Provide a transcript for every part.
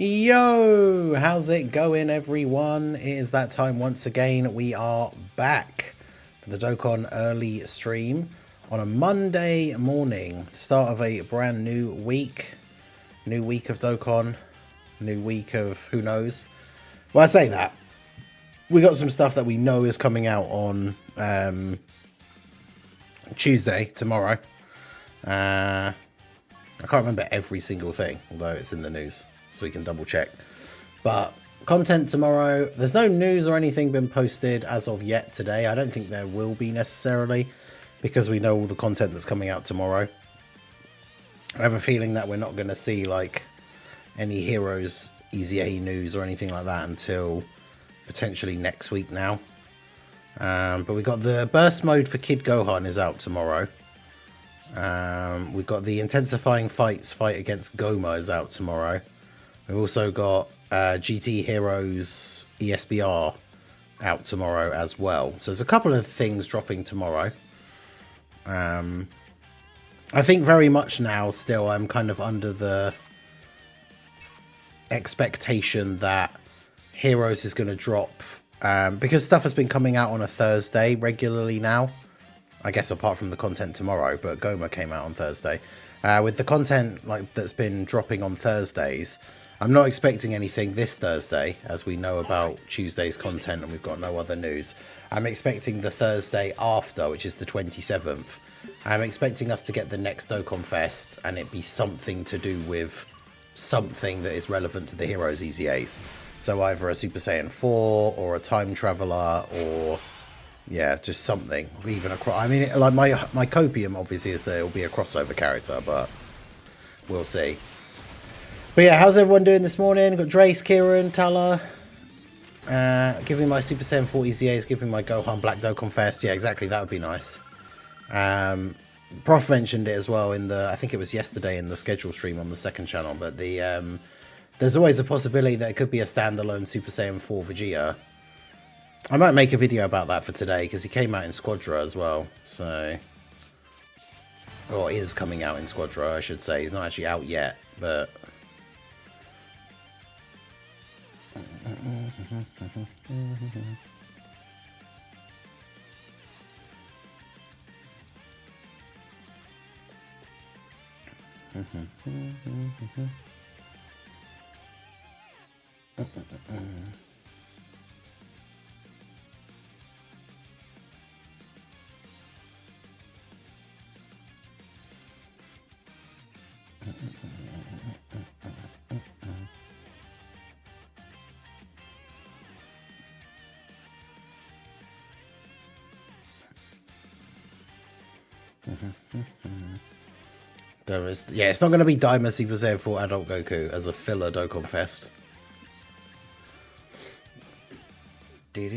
Yo, how's it going, everyone? It is that time once again. We are back for the Dokkan early stream on a Monday morning, start of a brand new week. New week of Dokkan, new week of who knows. Well, I say that. We got some stuff that we know is coming out on Tuesday, tomorrow. I can't remember every single thing, although it's in the news, so we can double check. But content tomorrow, there's no news or anything been posted as of yet today. I don't think there will be necessarily, because we know all the content that's coming out tomorrow. I have a feeling that we're not going to see like any Heroes EZA news or anything like that until potentially next week now. But we got the burst mode for Kid Gohan is out tomorrow. We've got the intensifying fight against Goma is out tomorrow. We've also got GT Heroes ESBR out tomorrow as well. So there's a couple of things dropping tomorrow. I think very much now still I'm kind of under the expectation that Heroes is going to drop because stuff has been coming out on a Thursday regularly now. I guess apart from the content tomorrow, but Goma came out on Thursday. With the content like that's been dropping on Thursdays, I'm not expecting anything this Thursday, as we know about Tuesday's content and we've got no other news. I'm expecting the Thursday after, which is the 27th. I'm expecting us to get the next Dokkan Fest and it be something to do with something that is relevant to the Heroes EZAs. So either a Super Saiyan 4 or a Time Traveler or... yeah, just something. Even a I mean, like my copium obviously is that it'll be a crossover character, but we'll see. But yeah, how's everyone doing this morning? Got Drace, Kieran, Tala. Giving my Super Saiyan 4 EZAs, giving my Gohan Black Dokkan Fest. Yeah, exactly. That would be nice. Prof mentioned it as well in the, I think it was yesterday in the schedule stream on the second channel. But the there's always a possibility that it could be a standalone Super Saiyan 4 Vegeta. I might make a video about that for today because he came out in Squadra as well, so... or is coming out in Squadra, I should say. He's not actually out yet, but... yeah, it's not going to be Daima Super Saiyan 4 Adult Goku as a filler Dokkan Fest. Let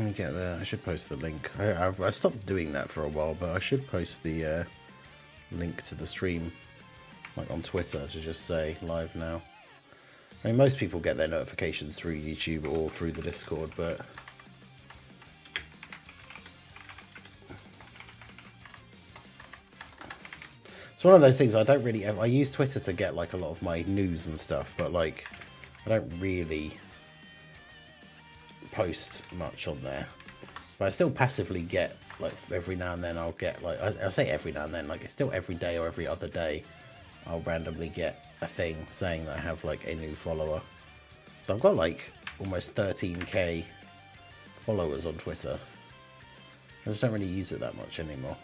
me get there. I should post the link. I stopped doing that for a while, but I should post the link to the stream, like on Twitter, to just say live now. I mean, most people get their notifications through YouTube or through the Discord, but it's one of those things I don't really I use Twitter to get like a lot of my news and stuff, but like I don't really post much on there. But I still passively get, like, every now and then I'll get, like, I say every now and then, like, it's still every day or every other day I'll randomly get a thing saying that I have, like, a new follower. So I've got, like, almost 13k followers on Twitter. I just don't really use it that much anymore.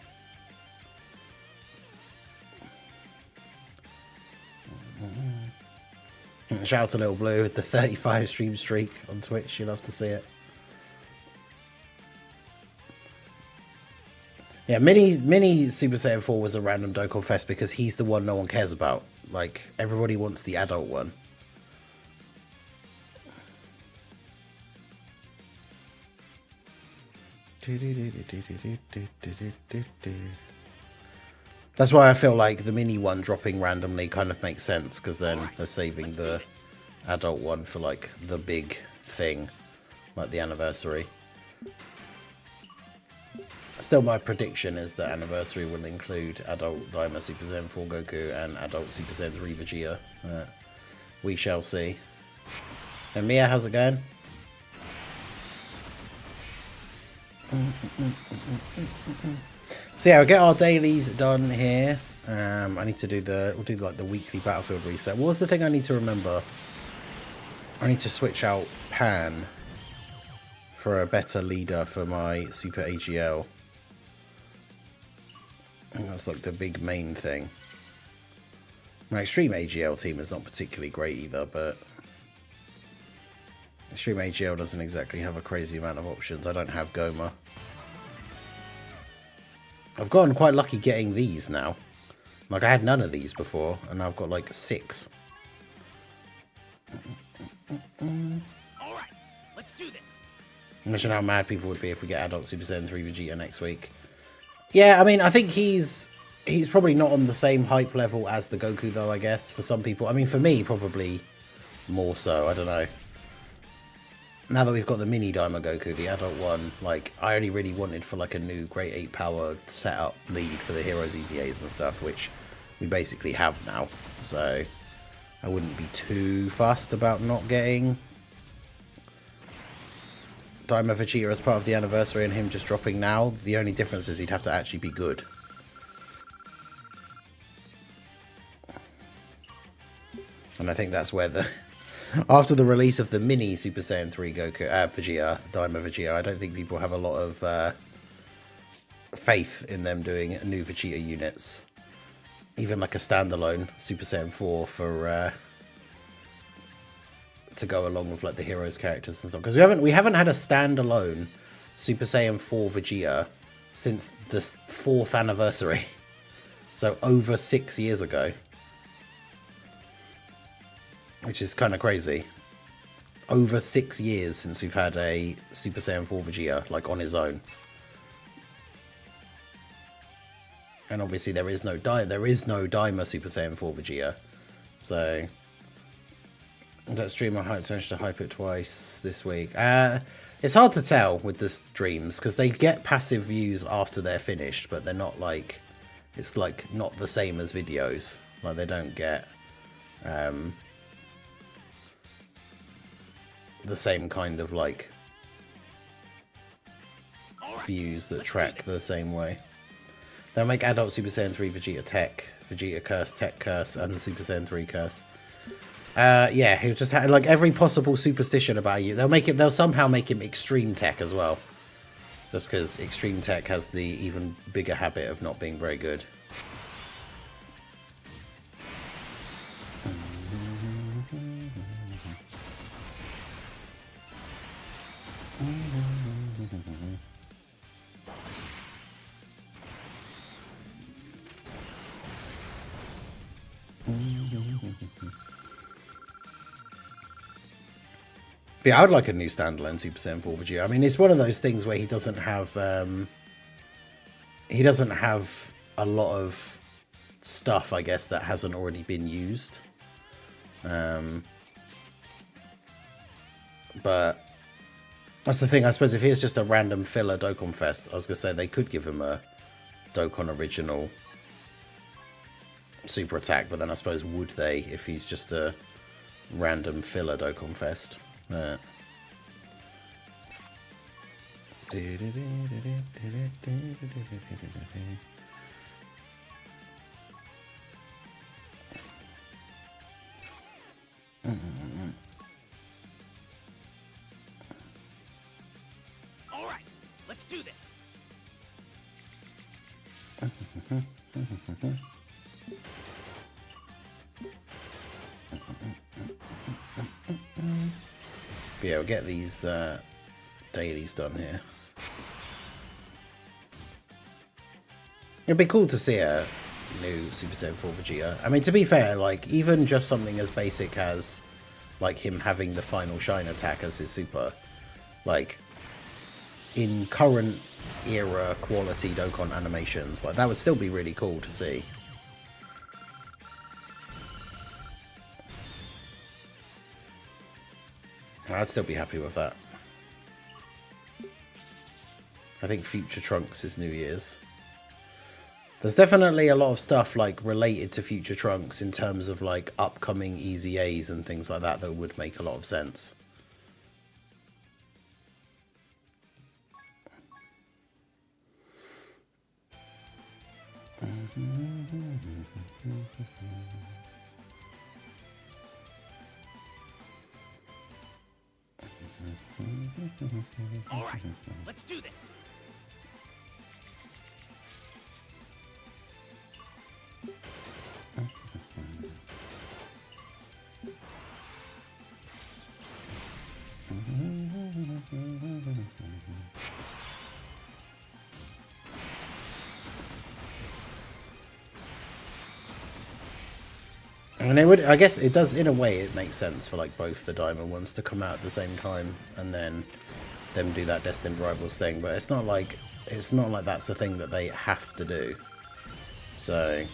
Shout out to Little Blue with the 35 stream streak on Twitch. You'll love to see it. Yeah, Mini Super Saiyan 4 was a random Dokkan Fest because he's the one no one cares about. Like, everybody wants the adult one. That's why I feel like the mini one dropping randomly kind of makes sense, because then they're saving the adult one for like the big thing. like the anniversary. Still, my prediction is that anniversary will include adult Daima Super Saiyan 4 Goku and adult Super Saiyan 3 Vegeta. We shall see. And Mia, how's it going? So yeah, we'll get our dailies done here. I need to do we'll do like the weekly battlefield reset. What was the thing I need to remember? I need to switch out Pan for a better leader for my Super AGL. I think that's like the big main thing. My Extreme AGL team is not particularly great either, but Extreme AGL doesn't exactly have a crazy amount of options. I don't have Goma. I've gotten quite lucky getting these now. Like, I had none of these before, and now I've got like 6. Alright, let's do this. Imagine how mad people would be if we get adult Super Saiyan 3 Vegeta next week. Yeah, I mean, I think he's probably not on the same hype level as the Goku, though, I guess, for some people. I mean, for me, probably more so. I don't know. Now that we've got the mini Daima Goku, the adult one, like, I only really wanted for, like, a new Great 8 power setup lead for the Heroes EZAs and stuff, which we basically have now. So, I wouldn't be too fussed about not getting Daima Vegeta as part of the anniversary and him just dropping now. The only difference is he'd have to actually be good. And I think that's where the... After the release of the mini Super Saiyan 3 Goku, Vegeta, Daima Vegeta, I don't think people have a lot of faith in them doing new Vegeta units. Even like a standalone Super Saiyan 4 for... to go along with like the heroes characters and stuff, because we haven't had a standalone Super Saiyan 4 Vegeta since the 4th anniversary, so over 6 years ago, which is kind of crazy. Over 6 years since we've had a Super Saiyan 4 Vegeta like on his own, and obviously there is no Daima Super Saiyan 4 Vegeta, so. That stream I managed to hype it twice this week. It's hard to tell with the streams because they get passive views after they're finished, but they're not like, it's like not the same as videos. Like they don't get the same kind of like views that track the same way. They'll make adult Super Saiyan 3 Vegeta Tech, Vegeta Curse, Tech Curse, and Super Saiyan 3 Curse. Yeah, he'll just have like every possible superstition about you. They'll somehow make him Extreme Tech as well. Just because Extreme Tech has the even bigger habit of not being very good. But yeah, I would like a new standalone Super Saiyan 4 Vegeta. I mean, it's one of those things where he doesn't have a lot of stuff, I guess, that hasn't already been used. But that's the thing. I suppose if he's just a random filler Dokkan Fest, I was gonna say they could give him a Dokkan original super attack, but then I suppose would they if he's just a random filler Dokkan Fest? All right, let's do this. But yeah, we'll get these dailies done here. It'd be cool to see a new Super Saiyan 4 Vegeta. I mean, to be fair, like, even just something as basic as, like, him having the final shine attack as his super, like, in current era quality Dokkan animations, like, that would still be really cool to see. I'd still be happy with that. I think Future Trunks is New Year's. There's definitely a lot of stuff like related to Future Trunks in terms of like upcoming EZAs and things like that that would make a lot of sense. All right, let's do this. And it would, I guess it does, in a way, it makes sense for like both the Diamond ones to come out at the same time and then them do that Destined Rivals thing, but it's not like that's the thing that they have to do. So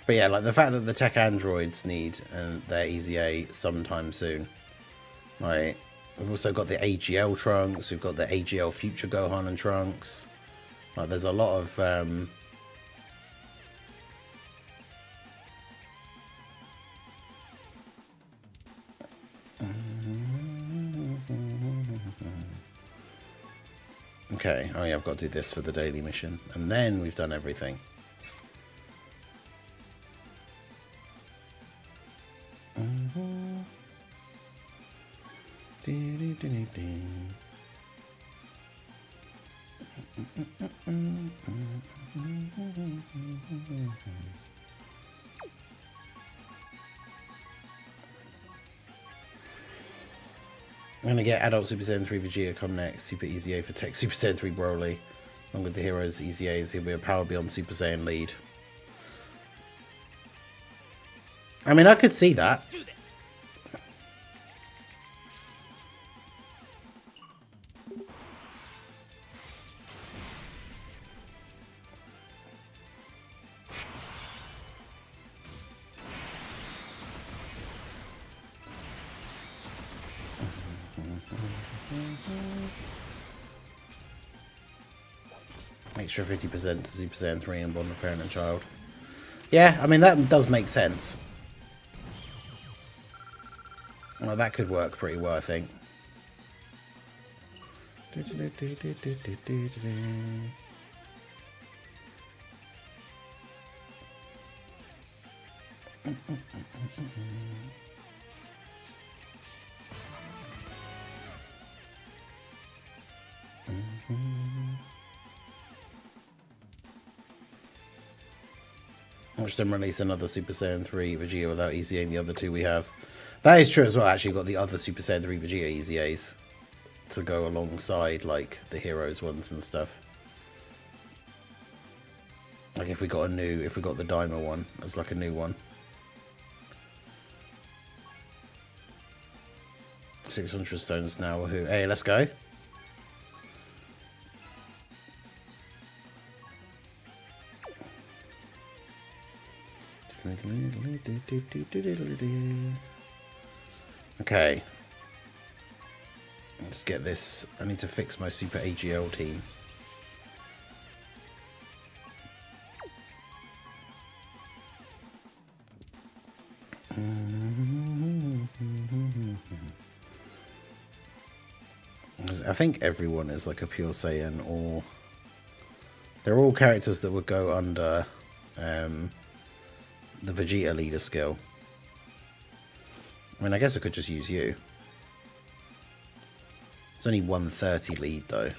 but yeah, like the fact that the tech androids need their EZA sometime soon. Right. We've also got the AGL Trunks, we've got the AGL Future Gohan and Trunks. Like there's a lot of okay, oh yeah, I've got to do this for the daily mission. And then we've done everything. I'm going to get Adult Super Saiyan 3 Vegeta come next. Super EZA for Tech Super Saiyan 3 Broly. Along with the heroes EZAs, he'll be a Power Beyond Super Saiyan lead. I mean, I could see that. Let's do this. Extra 50% to Super Saiyan 3 and Bond of Parent and Child. Yeah, I mean, that does make sense. Well, that could work pretty well, I think. Watch them release another Super Saiyan 3 Vegeta without EZA the other two we have. That is true as well, actually. Got the other Super Saiyan 3 Vegeta EZAs to go alongside, like, the Heroes ones and stuff. Like, if we got the Daima one as, like, a new one. 600 stones now, woohoo. Hey, let's go. Okay. Let's get this. I need to fix my Super AGL team. I think everyone is like a pure Saiyan, or they're all characters that would go under the Vegeta leader skill. I mean, I guess I could just use you. It's only 130 lead though.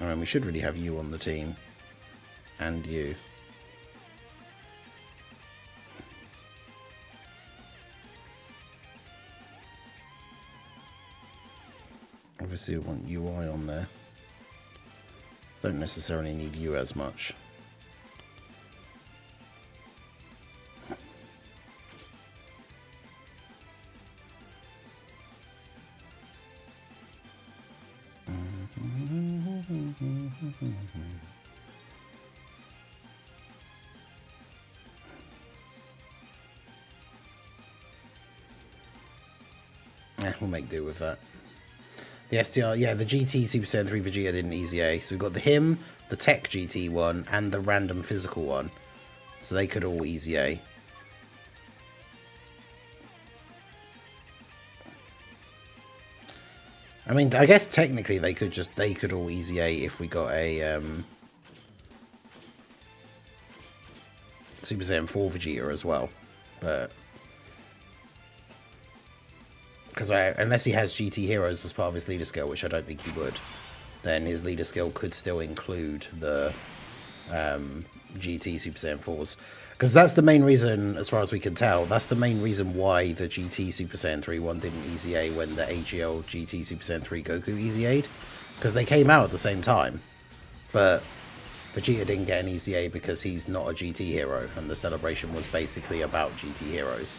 I mean, we should really have you on the team. And you. Obviously, we want UI on there. Don't necessarily need you as much. We'll make do with that. The STR, yeah, the GT Super Saiyan 3 Vegeta did an EZA. So we've got him, the Tech GT one, and the random physical one. So they could all EZA. I mean, I guess technically they could all EZA if we got a Super Saiyan 4 Vegeta as well. But because unless he has GT Heroes as part of his leader skill, which I don't think he would, then his leader skill could still include the GT Super Saiyan 4s. Because that's the main reason, as far as we can tell, that's the main reason why the GT Super Saiyan 3 one didn't EZA when the AGL GT Super Saiyan 3 Goku EZA'd. Because they came out at the same time. But Vegeta didn't get an EZA because he's not a GT hero, and the celebration was basically about GT heroes.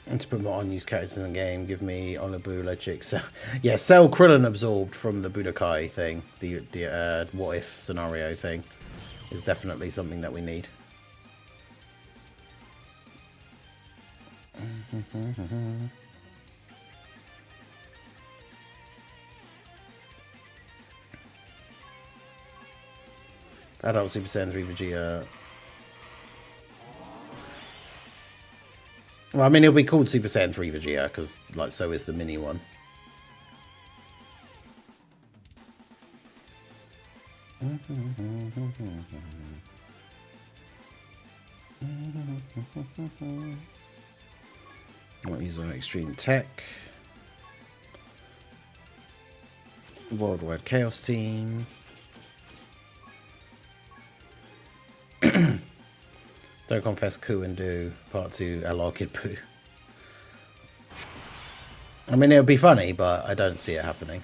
And to put more unused characters in the game, give me Onibu, Legix. Yeah, Cell Krillin absorbed from the Budokai thing. The what if scenario thing is definitely something that we need. Adult Super Saiyan 3 Vegeta. Well, I mean, it'll be called Super Saiyan 3 Vegeta, because, like, so is the mini one. Might use on Extreme Tech. Worldwide Chaos Team. Don't confess coup and do part 2 LR Kid Poo. I mean, it would be funny, but I don't see it happening.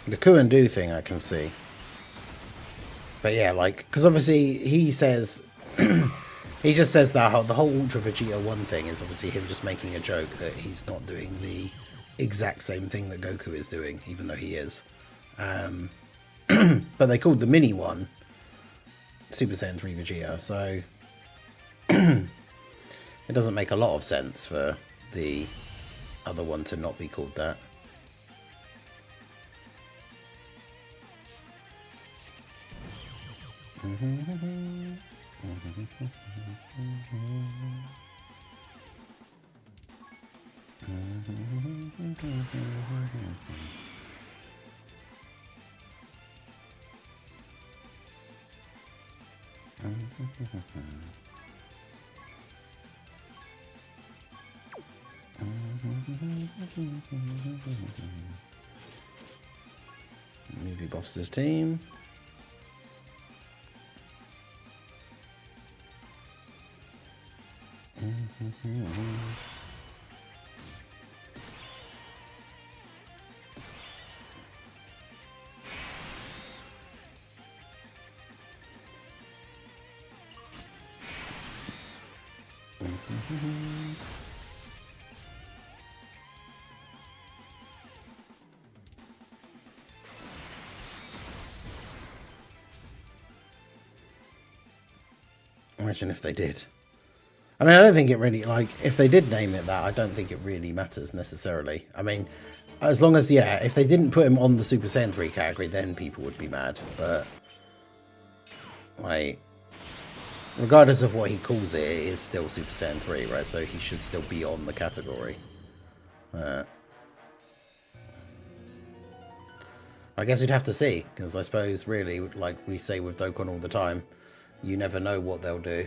The coup and do thing I can see. But yeah, like, because obviously he says, he just says that the whole Ultra Vegeta 1 thing is obviously him just making a joke that he's not doing the exact same thing that Goku is doing, even though he is. But they called the mini one Super Saiyan 3 Vegeta, so it doesn't make a lot of sense for the other one to not be called that. Movie Boss's team. Imagine if they did. I mean, I don't think it really, like, if they did name it that, I don't think it really matters necessarily. I mean, as long as, yeah, if they didn't put him on the Super Saiyan 3 category, then people would be mad. But, like, regardless of what he calls it, it is still Super Saiyan 3, right? So he should still be on the category. I guess we'd have to see, because I suppose, really, like we say with Dokkan all the time, you never know what they'll do.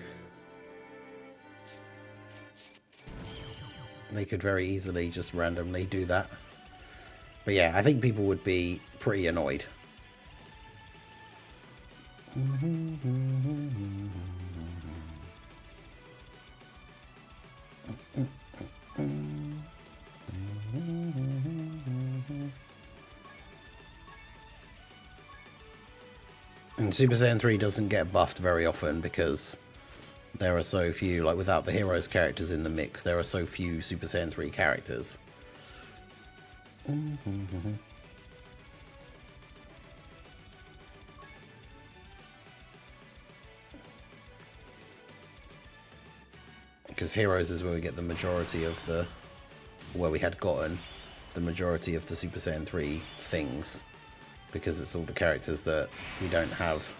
They could very easily just randomly do that. But yeah, I think people would be pretty annoyed. And Super Saiyan 3 doesn't get buffed very often because there are so few, like without the heroes characters in the mix, there are so few Super Saiyan 3 characters. Because heroes is where we get the majority of the, where we had gotten the majority of the Super Saiyan 3 things. Because it's all the characters that we don't have.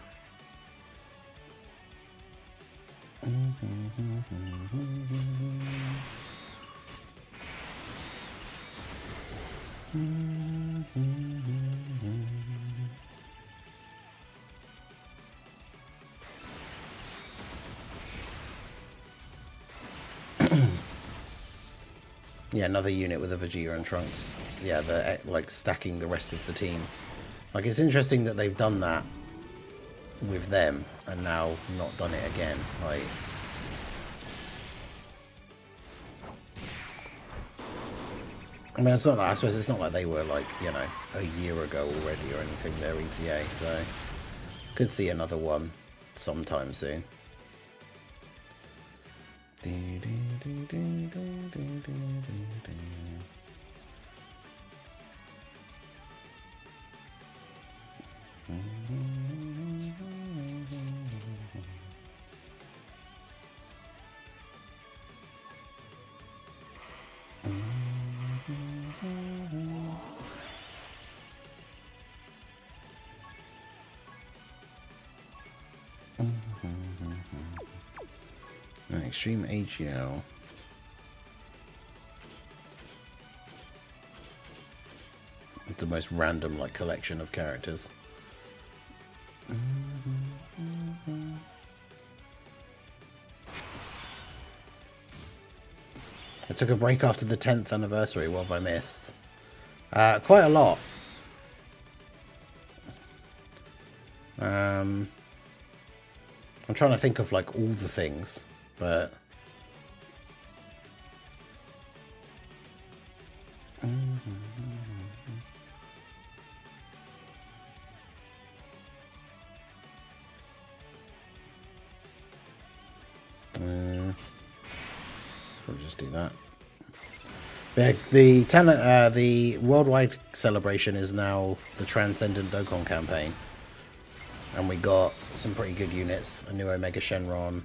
Yeah, another unit with a Vegeta and Trunks. Yeah, they're like stacking the rest of the team. Like, it's interesting that they've done that with them and now not done it again. Like, I mean, it's not like, I suppose it's not like they were like, you know, a year ago already or anything. They're EZA, so could see another one sometime soon. Extreme AGL. The most random like collection of characters. I took a break after the 10th anniversary. What have I missed? Quite a lot. I'm trying to think of like all the things, but we'll just do that. The worldwide celebration is now the Transcendent Dokkan campaign. And we got some pretty good units. A new Omega Shenron.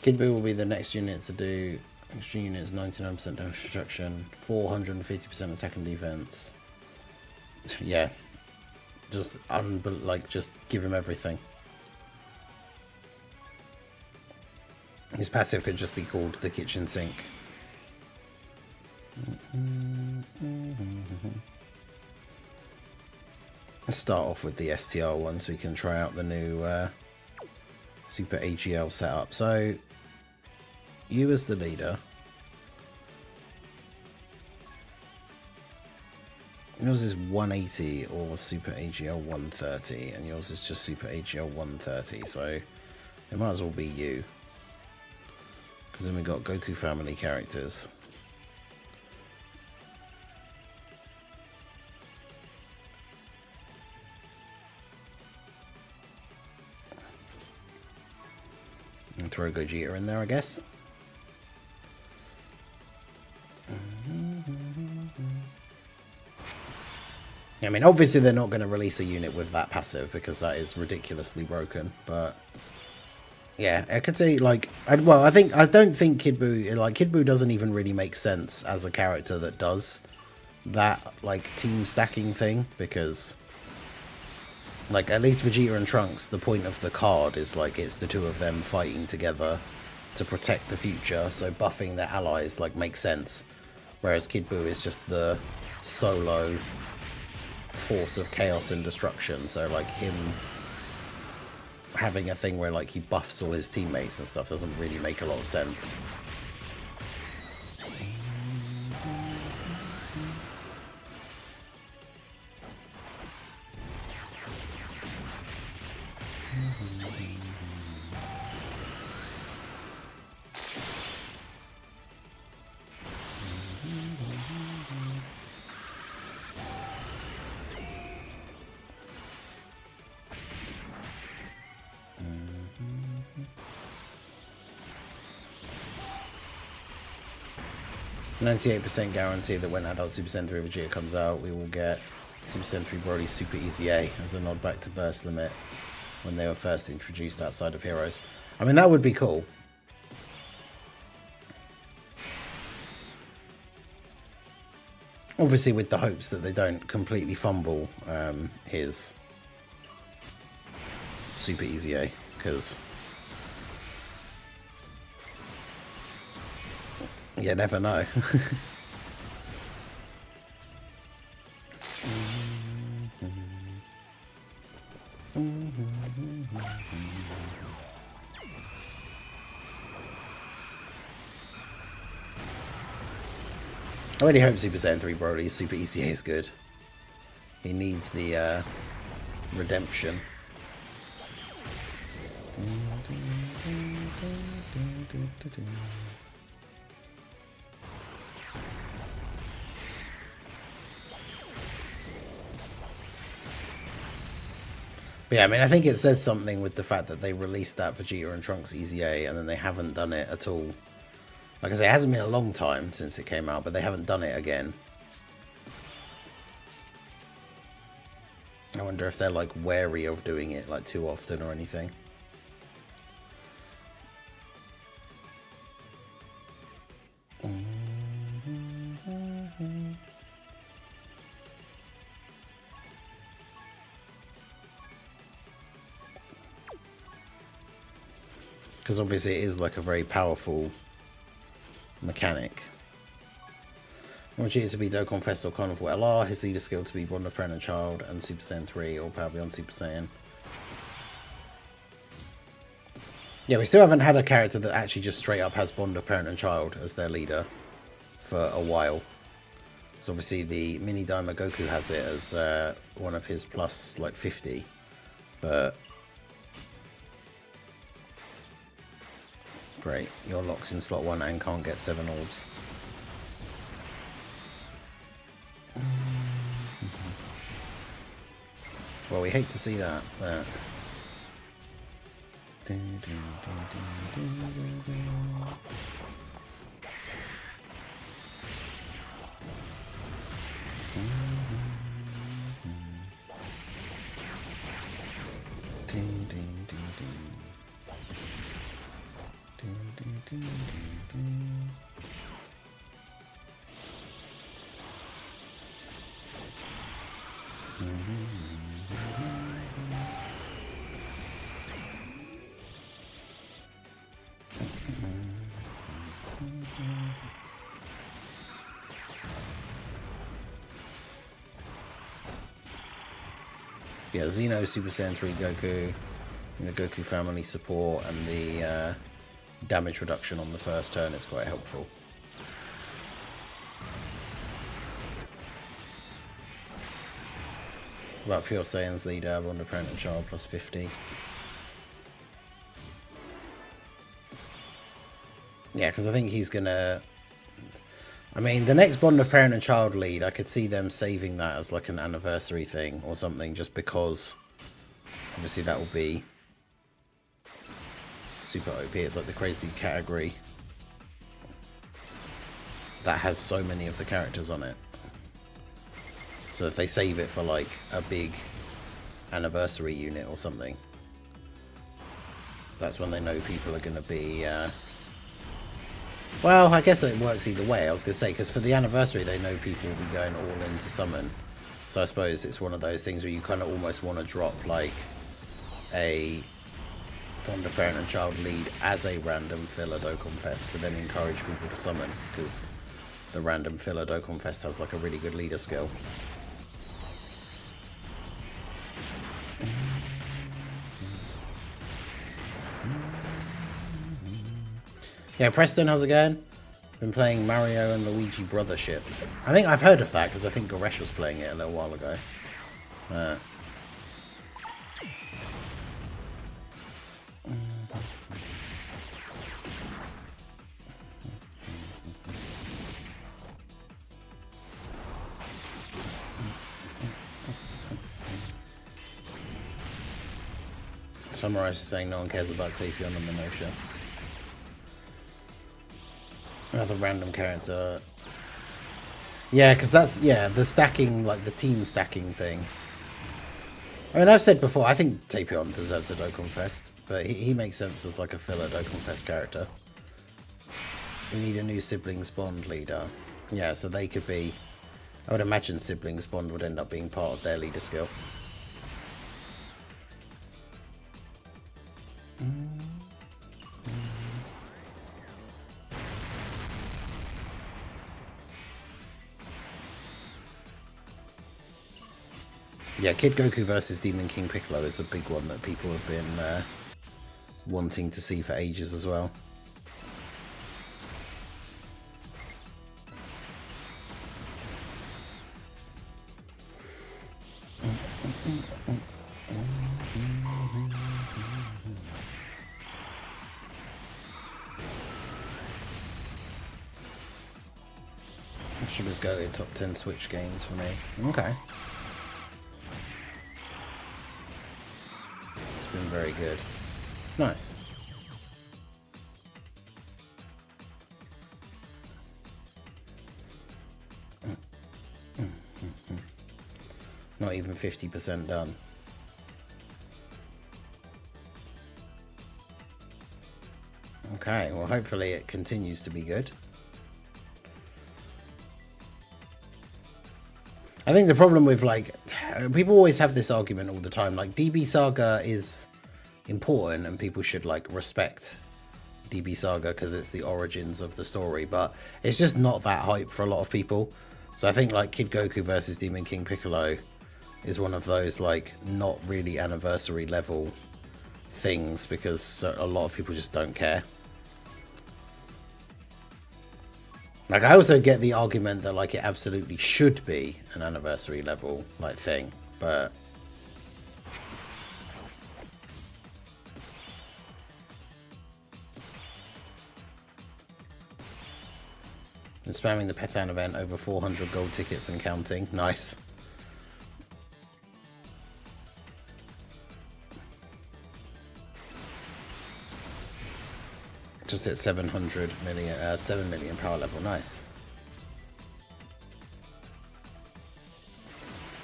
Kid Buu will be the next unit to do extreme units, 99% damage destruction, 450% attack and defense. Yeah, just just give him everything. His passive could just be called the kitchen sink. Let's start off with the STR one so we can try out the new Super AGL setup. So, you as the leader. Yours is 180 or Super AGL 130, and yours is just Super AGL 130, so it might as well be you. Because then we got Goku family characters. And throw Gogeta in there, I guess. I mean, obviously they're not going to release a unit with that passive because that is ridiculously broken. But yeah, I could say like, I don't think Kid Buu, like Kid Buu doesn't even really make sense as a character that does that like team stacking thing, because like at least Vegeta and Trunks, the point of the card is like it's the two of them fighting together to protect the future. So buffing their allies like makes sense, whereas Kid Buu is just the solo force of chaos and destruction. So like him having a thing where like he buffs all his teammates and stuff doesn't really make a lot of sense. %98 guarantee that when Adult Super Saiyan 3 Vegeta comes out, we will get Super Saiyan 3 Broly Super EZA as a nod back to Burst Limit when they were first introduced outside of Heroes. I mean, that would be cool. Obviously with the hopes that they don't completely fumble his Super EZA, because you never know. I really hope Super Saiyan 3 Broly's Super ECA is good. He needs the redemption. But yeah, I mean, I think it says something with the fact that they released that Vegeta and Trunks EZA and then they haven't done it at all. Like I say, it hasn't been a long time since it came out, but they haven't done it again. I wonder if they're like wary of doing it like too often or anything. Because obviously it is like a very powerful mechanic. I want Vegeta to be Dokkan Fest or Carnival LR, his leader skill to be Bond of Parent and Child, and Super Saiyan 3 or Power Beyond Super Saiyan. Yeah, we still haven't had a character that actually just straight up has Bond of Parent and Child as their leader for a while. So obviously the Mini Daima Goku has it as one of his plus like 50, but great, you're locked in slot 1 and can't get 7 orbs. Well, we hate to see that, but Yeah, Xeno, Super Saiyan 3 Goku, and the Goku family support, and the damage reduction on the first turn is quite helpful. About Pure Saiyan's leader, Wonder Parent and Child plus 50. Yeah, because I think he's gonna... I mean, the next Bond of Parent and Child lead, I could see them saving that as like an anniversary thing or something, just because obviously that will be super OP. It's like the crazy category that has so many of the characters on it. So if they save it for like a big anniversary unit or something, that's when they know people are going to be... Well, I guess it works either way, I was going to say, because for the anniversary they know people will be going all in to summon. So I suppose it's one of those things where you kind of almost want to drop like a Bond of Parent and Child lead as a random filler Dokkan Fest to then encourage people to summon, because the random filler Dokkan Fest has like a really good leader skill. Yeah, Preston, how's it going? Been playing Mario and Luigi Brothership. I think I've heard of that because I think Goresh was playing it a little while ago. Summarize is saying no one cares about Tapion and Minosha. Another random character. Yeah, because that's, yeah, the stacking, like the team stacking thing. I mean, I've said before, I think Tapion deserves a Dokkan Fest, but he makes sense as like a filler Dokkan Fest character. We need a new Siblings Bond leader. Yeah, so they could be... I would imagine Siblings Bond would end up being part of their leader skill. Yeah, Kid Goku versus Demon King Piccolo is a big one that people have been wanting to see for ages as well. Should just go to top 10 Switch games for me. Okay. It's been very good. Nice. Not even 50% done. Okay, well hopefully it continues to be good. I think the problem with, like, people always have this argument all the time, like, DB Saga is important and people should, like, respect DB Saga because it's the origins of the story, but it's just not that hype for a lot of people. So I think, like, Kid Goku versus Demon King Piccolo is one of those, like, not really anniversary level things because a lot of people just don't care. Like, I also get the argument that, like, it absolutely should be an anniversary level, like, thing, but... And spamming the Petan event over 400 gold tickets and counting. Nice. Just at 7 million power level. Nice.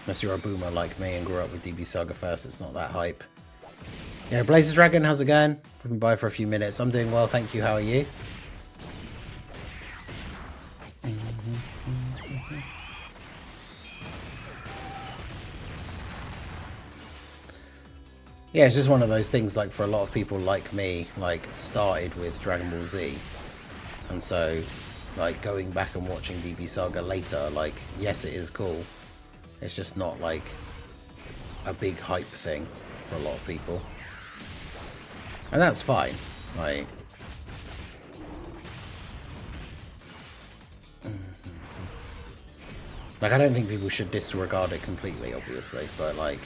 Unless you're a boomer like me and grew up with DB Saga first, it's not that hype. Yeah, Blazer Dragon, how's it going? We've been by for a few minutes. I'm doing well, thank you. How are you? Yeah, it's just one of those things, like, for a lot of people like me, like, started with Dragon Ball Z. And so like going back and watching DB Saga later, like, yes, it is cool. It's just not like a big hype thing for a lot of people. And that's fine. Like, I don't think people should disregard it completely, obviously, but like,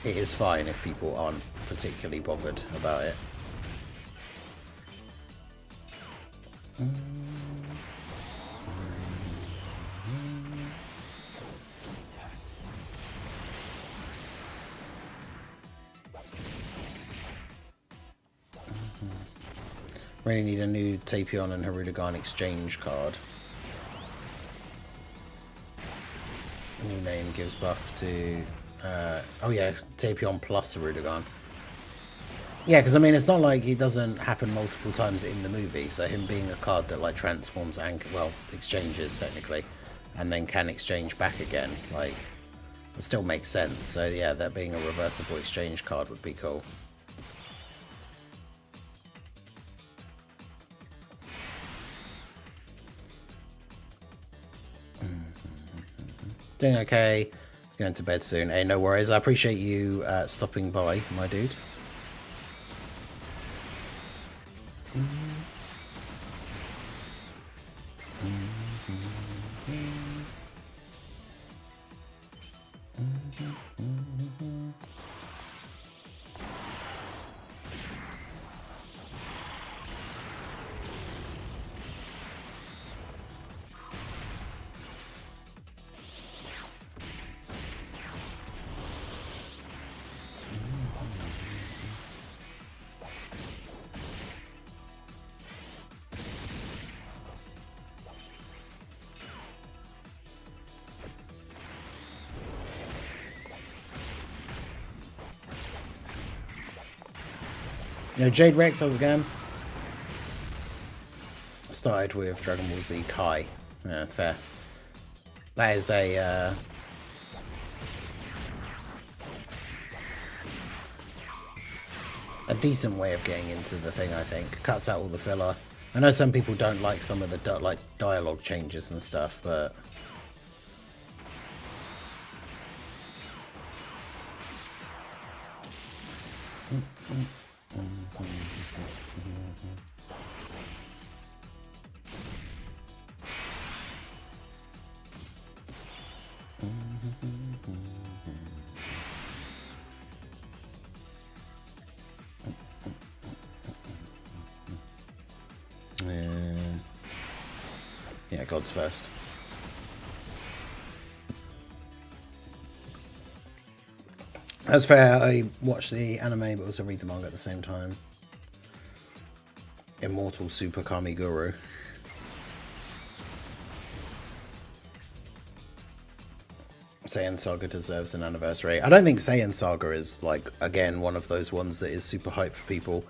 it is fine if people aren't particularly bothered about it. Really need a new Tapion and Hirudegarn exchange card. New name gives buff to... oh yeah, Tapion plus Hirudegarn. Yeah, because I mean, it's not like it doesn't happen multiple times in the movie, so him being a card that like transforms and, well, exchanges technically, and then can exchange back again, like, it still makes sense. So yeah, that being a reversible exchange card would be cool. Doing okay. Going to bed soon. Hey, no worries. I appreciate you stopping by, my dude. You know, Jade Rex, how's it going? Started with Dragon Ball Z Kai. Yeah, fair. That is a decent way of getting into the thing, I think. Cuts out all the filler. I know some people don't like some of the like dialogue changes and stuff, but yeah, God's first. That's fair. I watch the anime but also read the manga at the same time. Immortal Super Kami Guru. Saiyan Saga deserves an anniversary. I don't think Saiyan Saga is, like, again, one of those ones that is super hype for people.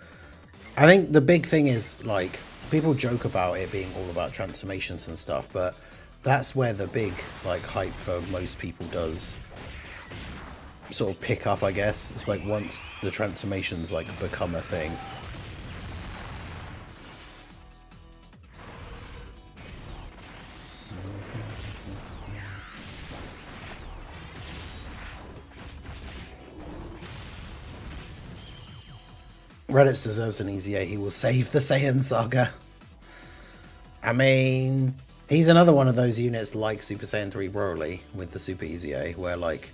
I think the big thing is, like, people joke about it being all about transformations and stuff, but that's where the big, like, hype for most people does sort of pick up, I guess. It's like once the transformations, like, become a thing. Reddit deserves an EZA. He will save the Saiyan Saga. I mean, he's another one of those units like Super Saiyan 3 Broly with the Super EZA, where, like,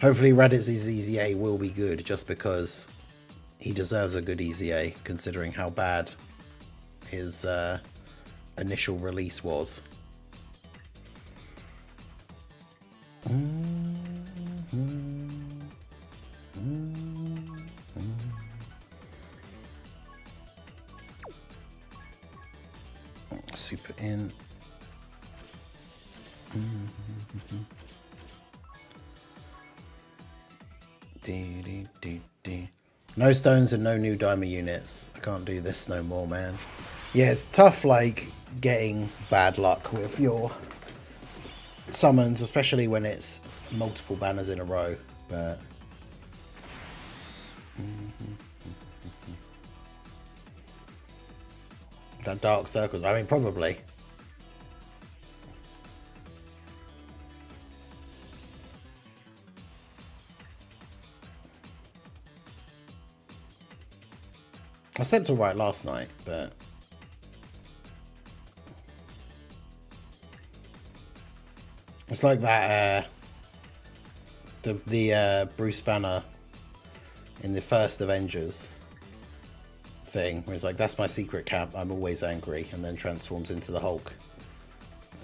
hopefully Reddit's EZA will be good just because he deserves a good EZA, considering how bad his initial release was. Super in. No stones and no new diamond units. I can't do this no more, man. Yeah, it's tough, like, getting bad luck with your summons, especially when it's multiple banners in a row, but... That Dark Circles, I mean, probably. I slept all right last night, but it's like that. The Bruce Banner in the first Avengers thing, where he's like, "That's my secret, Cap. I'm always angry," and then transforms into the Hulk.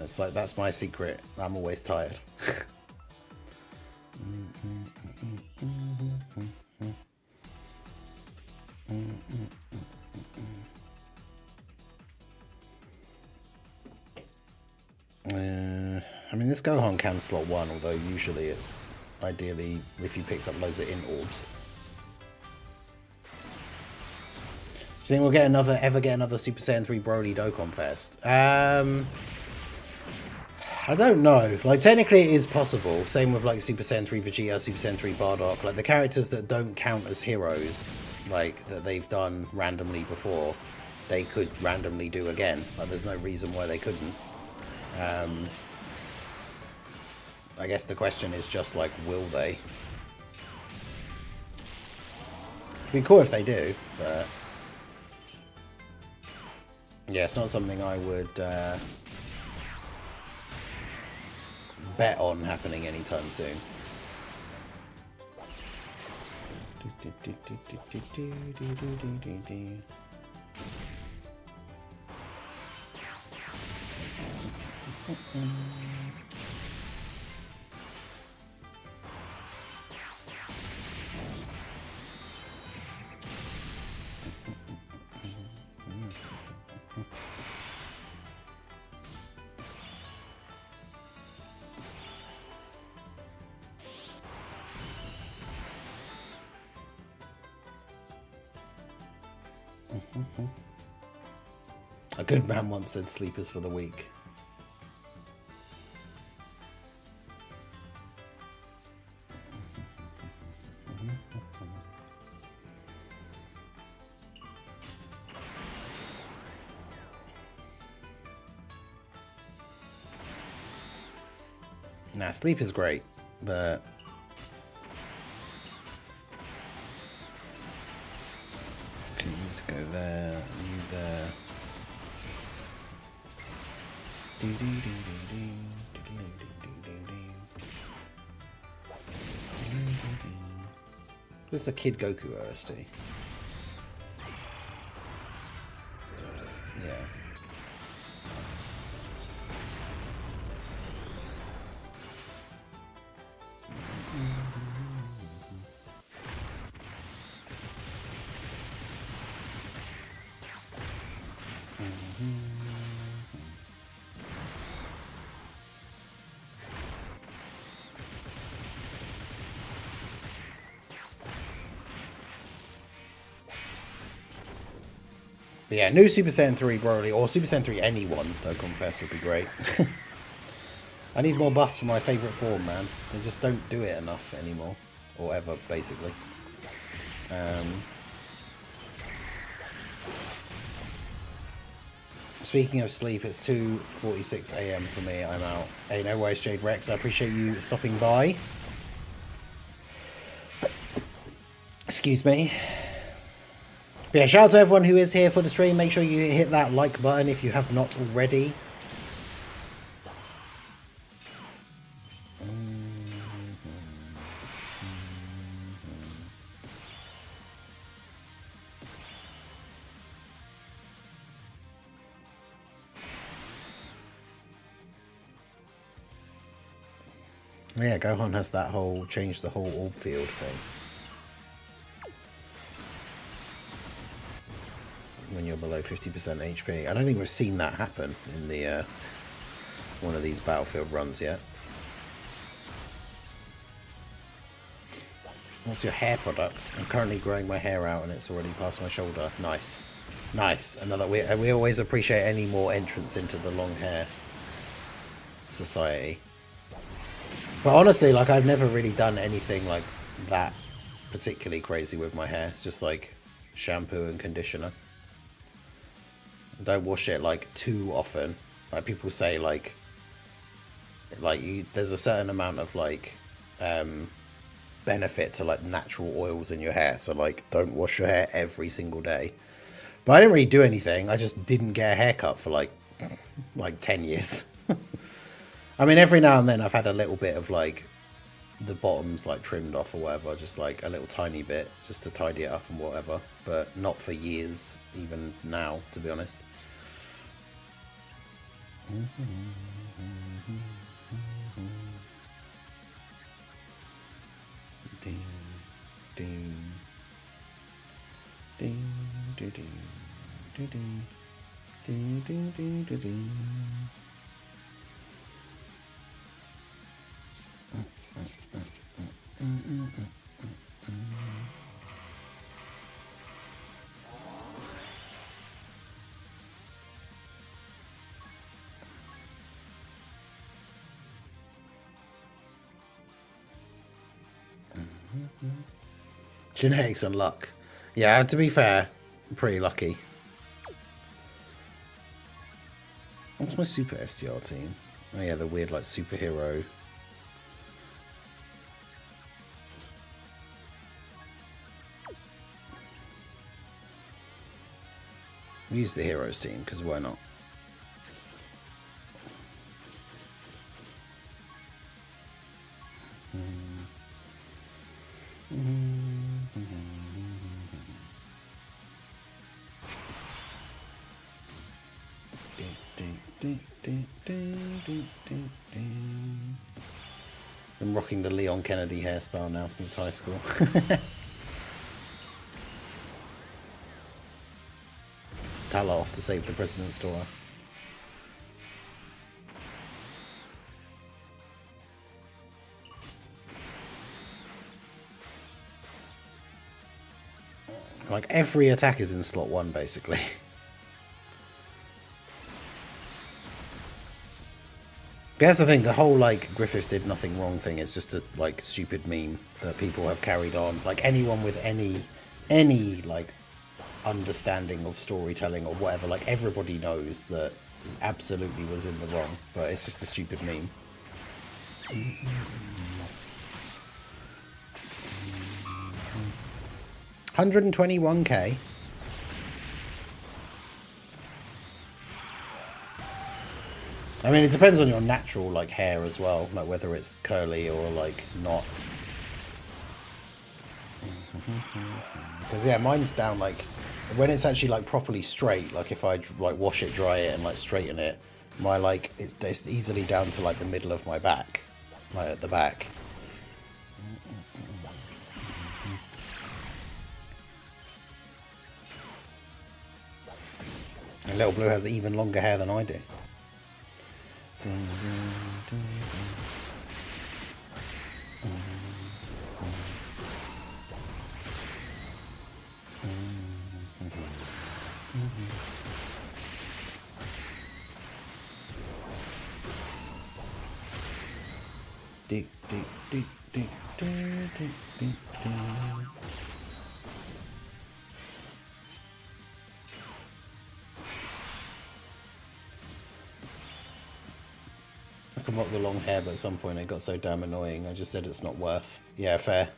It's like, that's my secret. I'm always tired. I mean, this Gohan can slot 1, although usually it's ideally if he picks up loads of int orbs. Do you think we'll ever get another Super Saiyan 3 Broly Dokkan Fest? I don't know. Like, technically it is possible. Same with, like, Super Saiyan 3 Vegeta, Super Saiyan 3 Bardock. Like, the characters that don't count as heroes, like, that they've done randomly before, they could randomly do again. Like, there's no reason why they couldn't. I guess the question is just, like, will they? It'd be cool if they do, but... yeah, it's not something I would... bet on happening anytime soon. A good man once said sleepers for the week. Nah, sleep is great, but... okay, you need to go there, you there. This is the Kid Goku OST. Yeah. But yeah, new Super Saiyan 3 Broly, or Super Saiyan 3 anyone, Dokkan Fest would be great. I need more buffs for my favourite form, man. They just don't do it enough anymore. Or ever, basically. Speaking of sleep, it's 2:46 AM for me. I'm out. Hey, no worries, Jade Rex. I appreciate you stopping by. Excuse me. But yeah, shout out to everyone who is here for the stream. Make sure you hit that like button if you have not already. Yeah, Gohan has that whole change the whole orb field thing. When you're below 50% HP. I don't think we've seen that happen in the one of these Battlefield runs yet. What's your hair products? I'm currently growing my hair out and it's already past my shoulder. Nice. Nice. Another. We always appreciate any more entrance into the long hair society. But honestly, like, I've never really done anything like that particularly crazy with my hair. It's just like shampoo and conditioner. Don't wash it like too often. Like people say, like there's a certain amount of like benefit to like natural oils in your hair. So like, don't wash your hair every single day. But I didn't really do anything. I just didn't get a haircut for like 10 years. I mean, every now and then I've had a little bit of like the bottoms like trimmed off or whatever, just like a little tiny bit just to tidy it up and whatever, but not for years, even now, to be honest. Ding, ding, ding, ding, ding, ding, ding, ding, ding, ding, ding. Genetics and luck. Yeah, to be fair, I'm pretty lucky. What's my super STR team? Oh yeah, the weird like superhero. Use the heroes team, because why not? I'm rocking the Leon Kennedy hairstyle now since high school. Tala off to save the president's daughter. Like every attack is in slot 1 basically. That's the thing, the whole like Griffith did nothing wrong thing is just a like stupid meme that people have carried on. Like anyone with any like understanding of storytelling or whatever, like everybody knows that he absolutely was in the wrong, but it's just a stupid meme. 121k. I mean, it depends on your natural like hair as well, like whether it's curly or like not. Because yeah, mine's down like when it's actually like properly straight. Like if I like wash it, dry it, and like straighten it, my like it's easily down to like the middle of my back, like at the back. And Little Blue has even longer hair than I do. I can rock the long hair, but at some point it got so damn annoying. I just said it's not worth. Yeah, fair.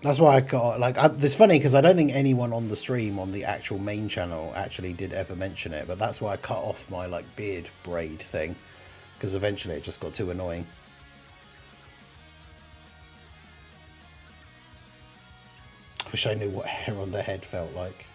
That's why I got like it's funny because I don't think anyone on the stream on the actual main channel actually did ever mention it, but that's why I cut off my like beard braid thing because eventually it just got too annoying. I wish I knew what hair on the head felt like.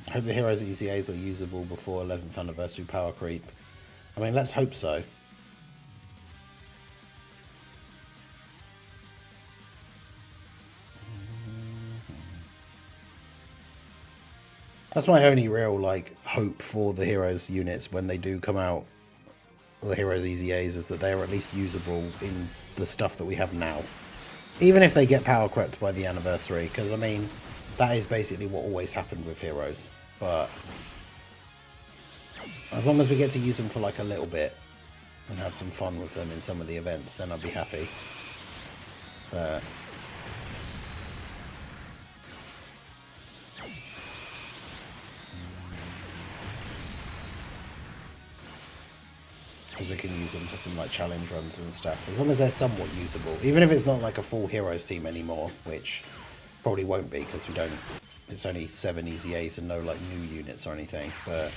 I hope the Heroes EZAs are usable before 11th anniversary power creep. I mean, let's hope so. That's my only real like hope for the Heroes units when they do come out, the Heroes EZAs, is that they are at least usable in the stuff that we have now. Even if they get power crept by the anniversary, because I mean, that is basically what always happened with Heroes. But as long as we get to use them for like a little bit and have some fun with them in some of the events, then I'll be happy. But Because we can use them for some like challenge runs and stuff. As long as they're somewhat usable. Even if it's not like a full heroes team anymore, which probably won't be because we don't... It's only 7 EZAs and no like new units or anything, but...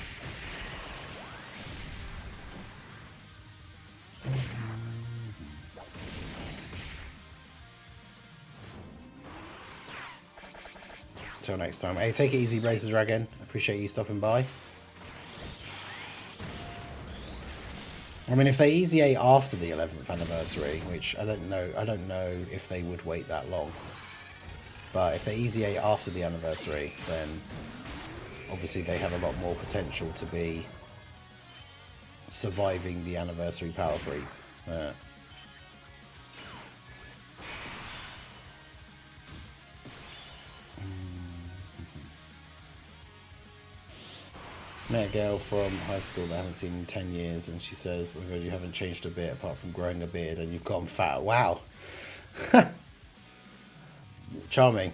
Till next time. Hey, take it easy, Blazer Dragon. Appreciate you stopping by. I mean, if they EZA after the 11th anniversary, which I don't know if they would wait that long. But if they EZA after the anniversary, then obviously they have a lot more potential to be surviving the anniversary power creep. Met a girl from high school that I haven't seen in 10 years, and she says, oh God, you haven't changed a bit apart from growing a beard and you've gotten fat. Wow. Charming.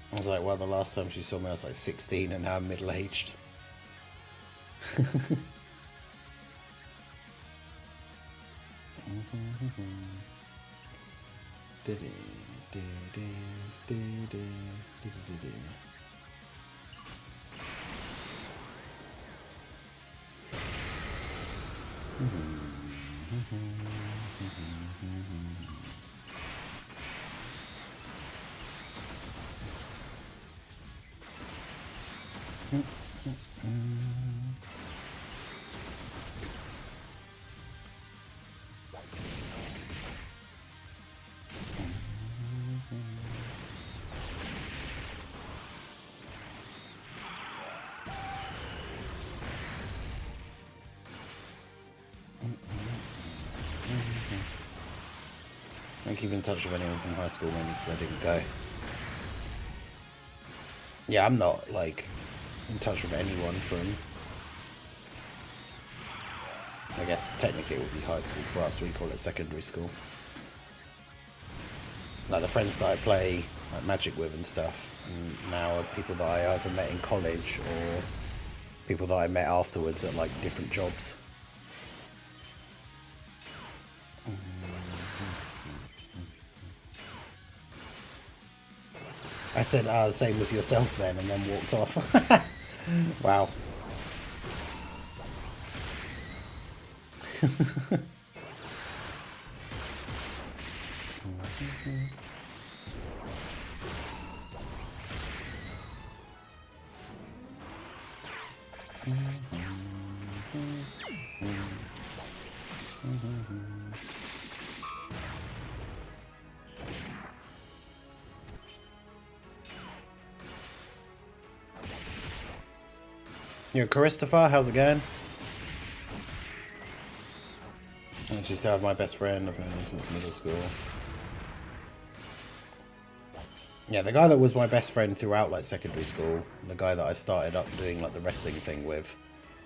I was like, well, the last time she saw me I was like 16 and now I'm middle-aged. I keep in touch with anyone from high school mainly because I didn't go. Yeah, I'm not like in touch with anyone from, I guess technically it would be high school for us, we call it secondary school. Like the friends that I play like Magic with and stuff, and now are people that I either met in college or people that I met afterwards at like different jobs. I said, the same as yourself then, and then walked off. Wow. Yo, Christopher, how's it going? I just have my best friend. I've known him since middle school. Yeah, the guy that was my best friend throughout like secondary school, the guy that I started up doing like the wrestling thing with,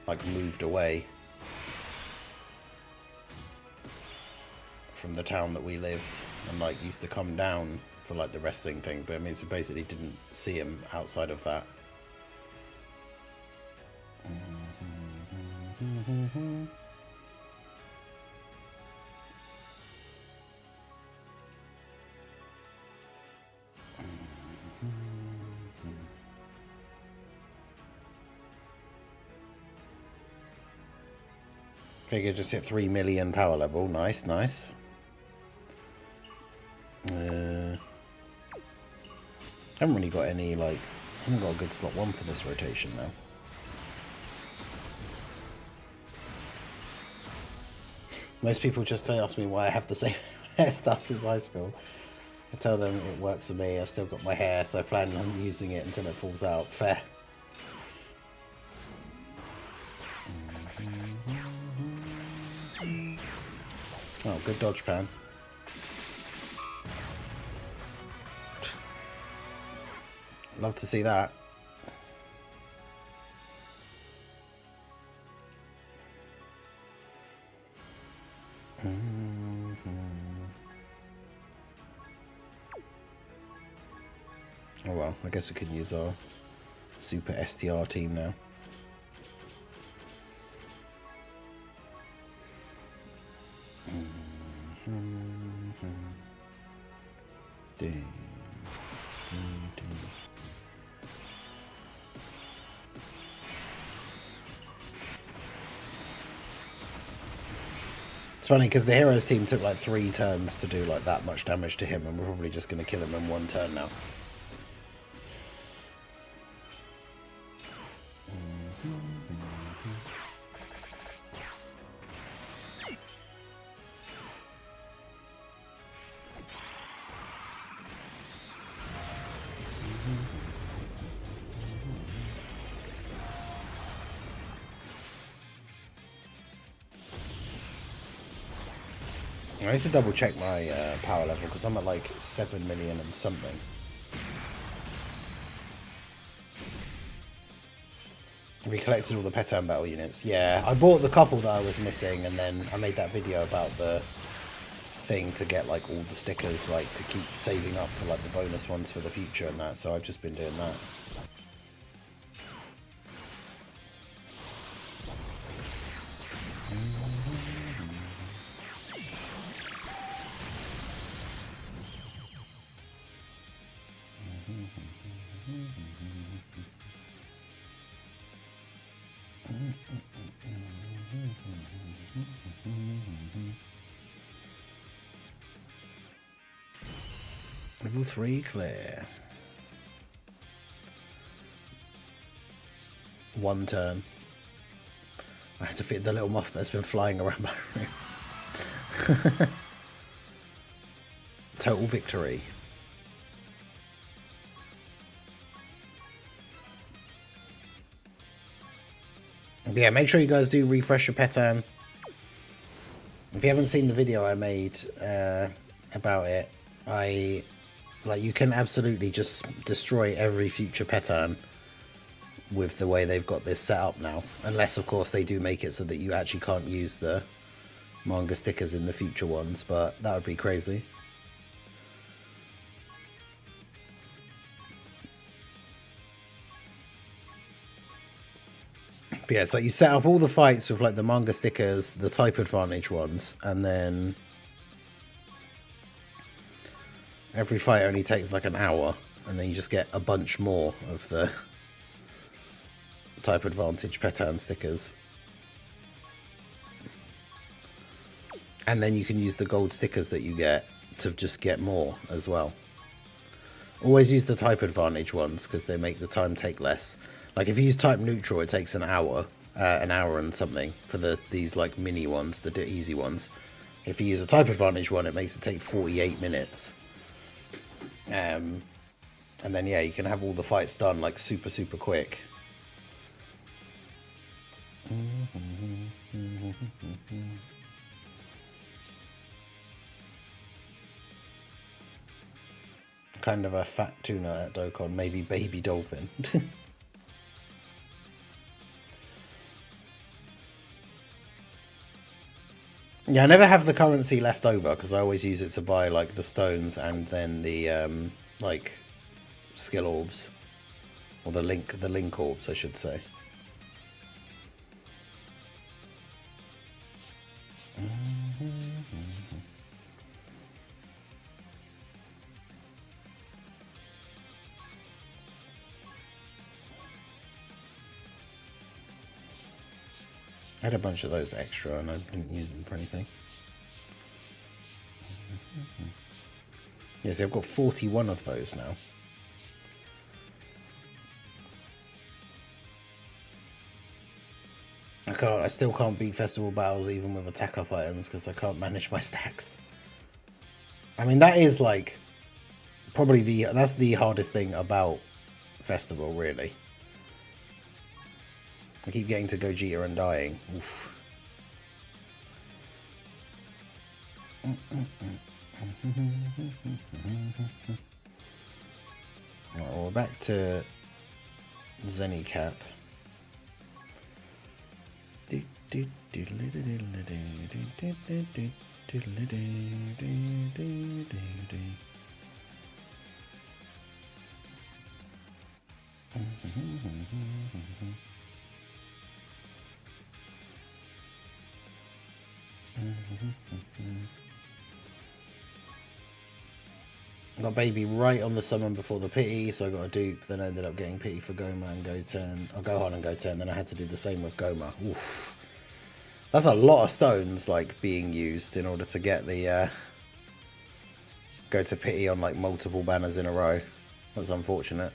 like moved away from the town that we lived and like used to come down for like the wrestling thing, but it means we basically didn't see him outside of that. Figure just hit 3 million power level. Nice, nice. Haven't really got any like. Haven't got a good slot 1 for this rotation though. Most people just ask me why I have the same hairstyle since high school. I tell them it works for me. I've still got my hair, so I plan on using it until it falls out. Fair. Oh, good dodge, Pan. Love to see that. Oh well, I guess we can use our super STR team now. It's funny because the heroes team took like 3 turns to do like that much damage to him, and we're probably just going to kill him in 1 turn now. I need to double check my power level because I'm at like 7 million and something. We collected all the Petan battle units. Yeah, I bought the couple that I was missing, and then I made that video about the thing to get like all the stickers, like to keep saving up for like the bonus ones for the future and that. So I've just been doing that. Level 3 clear. 1 turn. I have to fit the little moth that's been flying around my room. Total victory. Yeah, make sure you guys do refresh your Petan. If you haven't seen the video I made about it, you can absolutely just destroy every future Petan with the way they've got this set up now. Unless, of course, they do make it so that you actually can't use the manga stickers in the future ones, but that would be crazy. But yeah, so you set up all the fights with like the manga stickers, the type advantage ones, and then every fight only takes like an hour, and then you just get a bunch more of the type advantage Petan stickers. And then you can use the gold stickers that you get to just get more as well. Always use the type advantage ones because they make the time take less. Like if you use type neutral, it takes an hour and something for these like mini ones, the easy ones. If you use a type advantage one, it makes it take 48 minutes. And then yeah, you can have all the fights done like super quick. Kind of a fat tuna at Dokkan, maybe baby dolphin. Yeah, I never have the currency left over because I always use it to buy like the stones and then the like skill orbs, or the link orbs, I should say. I had a bunch of those extra and I didn't use them for anything. Yeah, see, I've got 41 of those now. I still can't beat festival battles even with attack up items because I can't manage my stacks. I mean, that is like probably that's the hardest thing about festival, really. I keep getting to Gogeta and dying. Oof. Right, we're back to Zenny Cap. Got baby right on the summon before the pity, so I got a dupe. Then I ended up getting pity for Goma and go turn, or Gohan and go turn. Then I had to do the same with Goma. Oof, that's a lot of stones like being used in order to get the go to pity on like multiple banners in a row. That's unfortunate.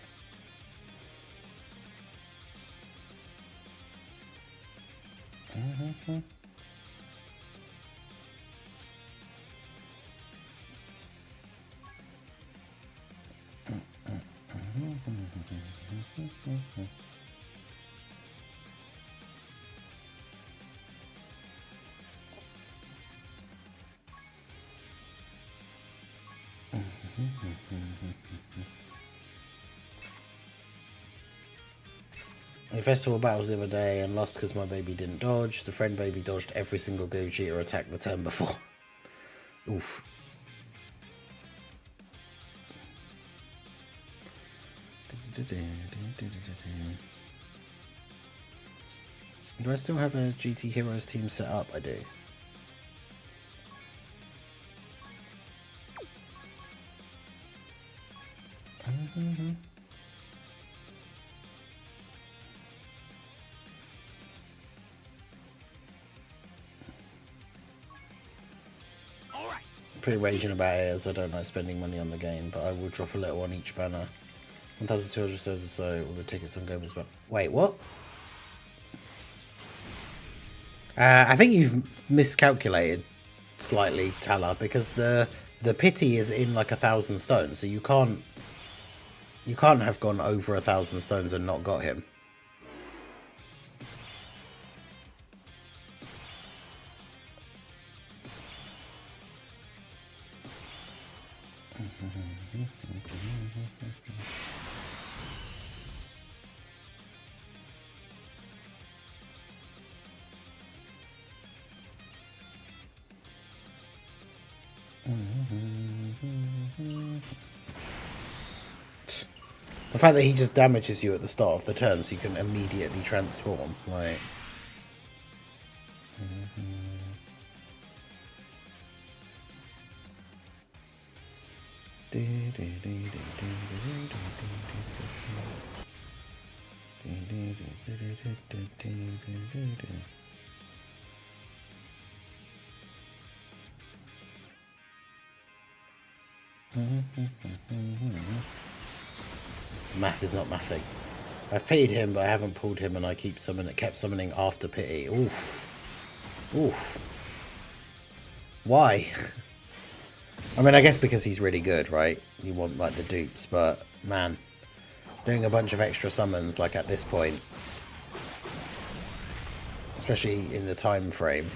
The festival battles the other day and lost because my baby didn't dodge. The friend baby dodged every single Gogeta attack the turn before. Oof. Do I still have a GT Heroes team set up? I do. Pretty raging about it as I don't like spending money on the game, but I will drop a little on each banner. 1,200 stones or so, all the tickets on Goma's back. Wait, what? I think you've miscalculated slightly, Tala, because the pity is in like 1,000 stones, so you can't have gone over 1,000 stones and not got him. The fact that he just damages you at the start of the turn so you can immediately transform, like... Math is not mathing. I've pitied him, but I haven't pulled him, and I kept summoning after pity. Oof. Oof. Why? I mean, I guess because he's really good, right? You want, like, the dupes, but, man. Doing a bunch of extra summons, like, at this point. Especially in the time frame.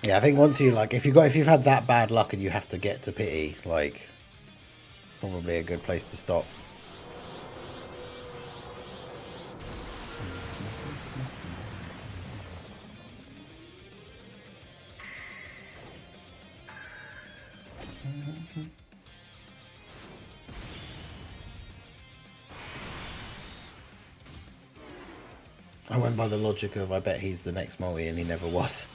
Yeah, I think once you like, if you've had that bad luck and you have to get to pity, like, probably a good place to stop. I went by the logic of I bet he's the next multi and he never was.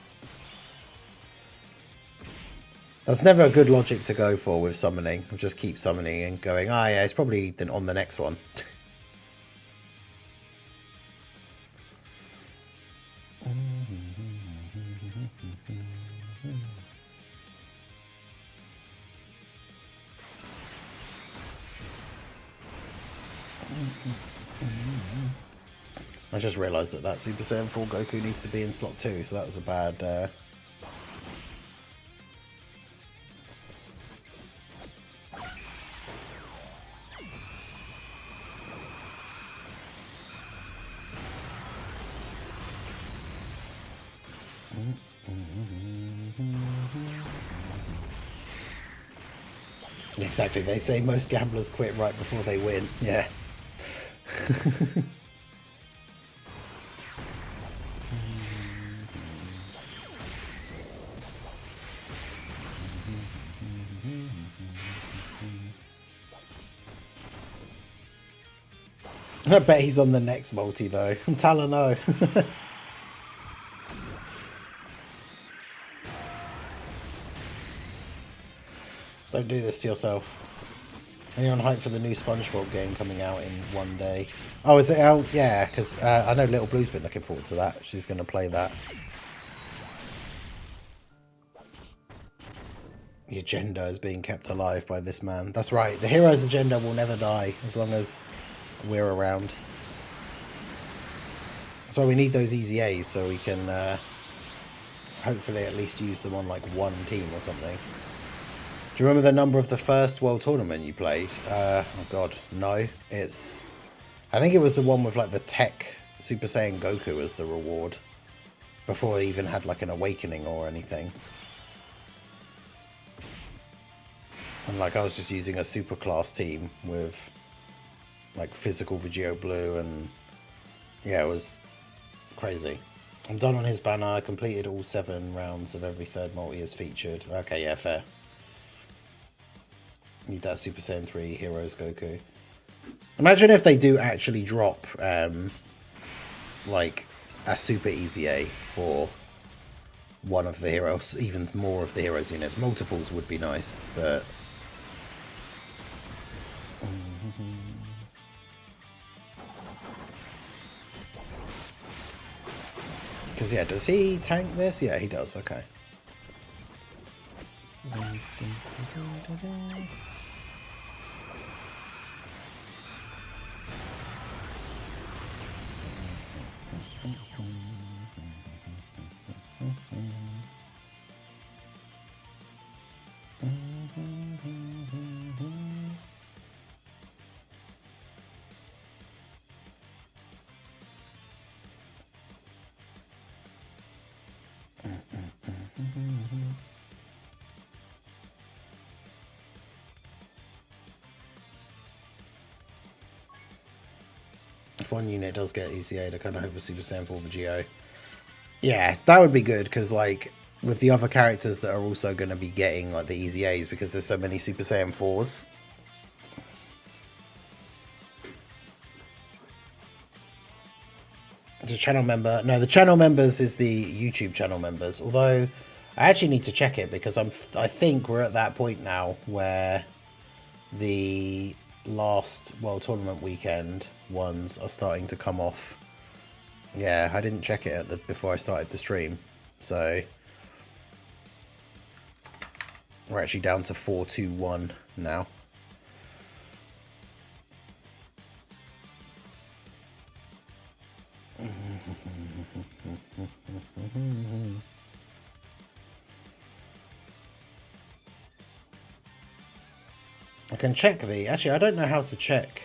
That's never a good logic to go for with summoning. I'll just keep summoning and going, ah, yeah, it's probably on the next one. I just realised that Super Saiyan 4 Goku needs to be in slot 2, so that was a bad... Exactly, they say most gamblers quit right before they win. Yeah. I bet he's on the next multi though. Talano. Don't do this to yourself. Anyone hyped for the new SpongeBob game coming out in one day? Oh, is it out? Yeah, because I know Little Blue's been looking forward to that. She's going to play that. The agenda is being kept alive by this man. That's right. The hero's agenda will never die as long as we're around. That's why we need those EZAs so we can hopefully at least use them on like one team or something. Do you remember the number of the first World Tournament you played? Oh god, no. It's... I think it was the one with like the tech Super Saiyan Goku as the reward. Before he even had like an awakening or anything. And like I was just using a super class team with like physical Vegio Blue and... yeah, it was crazy. I'm done on his banner. I completed all 7 rounds of every third multi as featured. Okay, yeah, fair. Need that Super Saiyan 3 Heroes Goku. Imagine if they do actually drop like a Super EZA for one of the heroes, even more of the heroes units. Multiples would be nice, but... because yeah, does he tank this? Yeah, he does, okay. If one unit does get ECA'd, I kind of hope a Super Saiyan 4 for Geo. Yeah, that would be good, because, like, with the other characters that are also going to be getting, like, the EZAs, because there's so many Super Saiyan 4s. The channel member... no, the channel members is the YouTube channel members, although I actually need to check it, because I think we're at that point now where the last World Tournament weekend ones are starting to come off. Yeah, I didn't check it before I started the stream, so we're actually down to 4-2-1 now. I can check the... actually, I don't know how to check.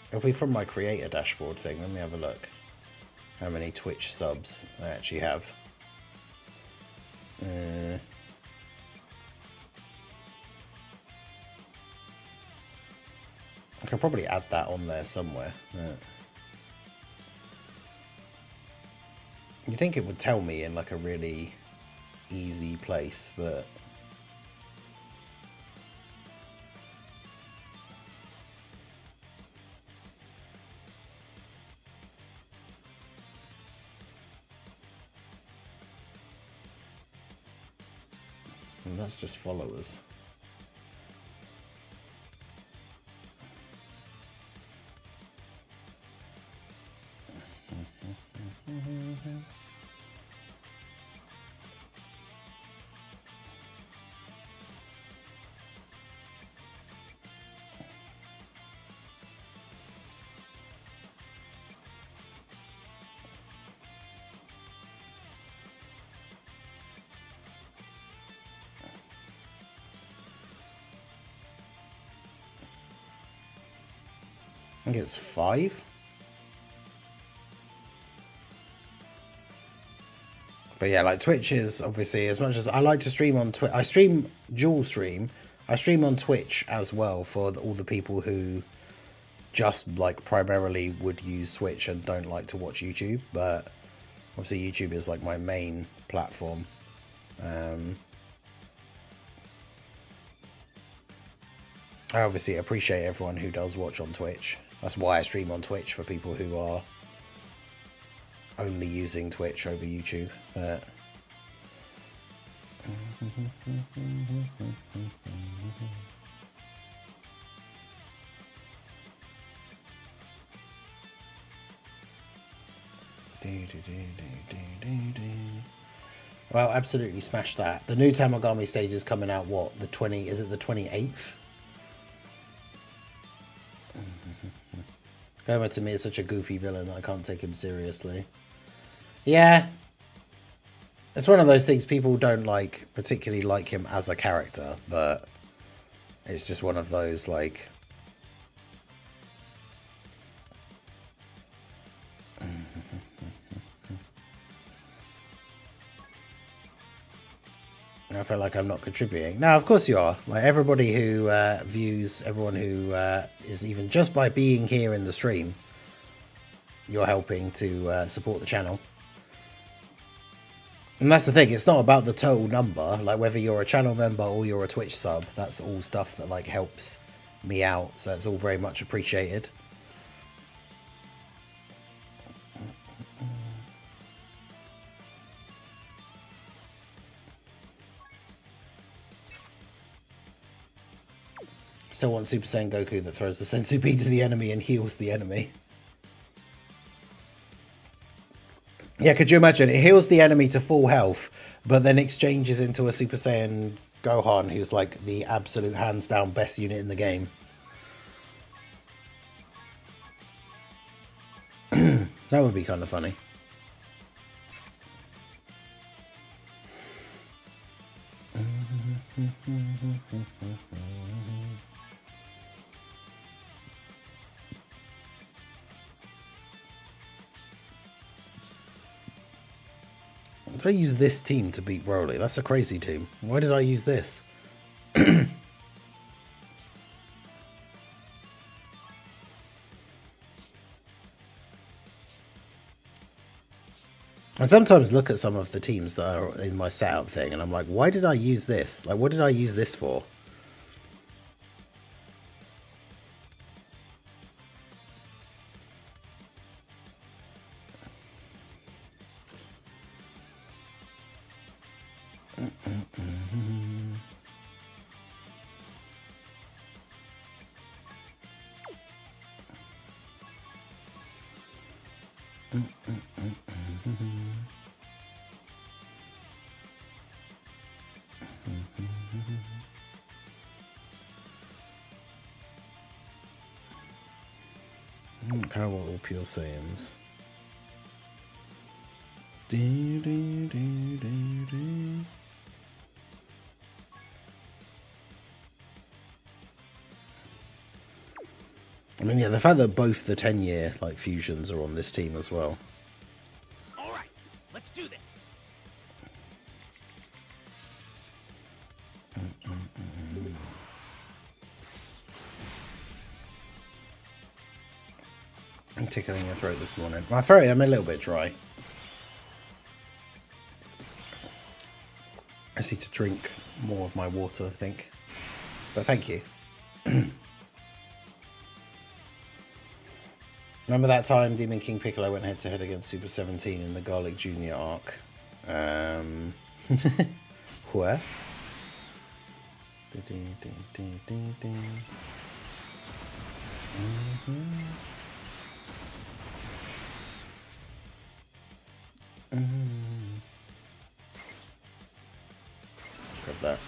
It'll be from my creator dashboard thing. Let me have a look. How many Twitch subs I actually have. I can probably add that on there somewhere. You think it would tell me in like a really easy place, but... and that's just followers. I think it's 5. But yeah, like Twitch is obviously, as much as I like to stream on Twitch, I stream dual stream. I stream on Twitch as well for all the people who just like primarily would use Twitch and don't like to watch YouTube. But obviously YouTube is like my main platform. I obviously appreciate everyone who does watch on Twitch. That's why I stream on Twitch, for people who are only using Twitch over YouTube. But well, absolutely smash that. The new Tamagami stage is coming out, what, the 20, is it the 28th? Goma to me is such a goofy villain that I can't take him seriously. Yeah. It's one of those things, people don't like, particularly like him as a character, but it's just one of those, like... I feel like I'm not contributing. Now, of course you are. Like, everybody who views, everyone who is even just by being here in the stream, you're helping to support the channel. And that's the thing, it's not about the total number. Like, whether you're a channel member or you're a Twitch sub, that's all stuff that like helps me out. So it's all very much appreciated. Still want Super Saiyan Goku that throws the Senzu Bean to the enemy and heals the enemy. Yeah, could you imagine? It heals the enemy to full health, but then exchanges into a Super Saiyan Gohan, who's like the absolute hands down best unit in the game. That would be kind of funny. Did I use this team to beat Broly? That's a crazy team. Why did I use this? I sometimes look at some of the teams that are in my setup thing and I'm like, why did I use this? Like, what did I use this for? Power all pure Saiyans. I mean, yeah, the fact that both the 10-year like fusions are on this team as well. All right, let's do this. I'm tickling your throat this morning. My throat, I'm a little bit dry. I need to drink more of my water, I think. But thank you. Remember that time Demon King Piccolo went head to head against Super 17 in the Garlic Jr. arc? Where? Grab that.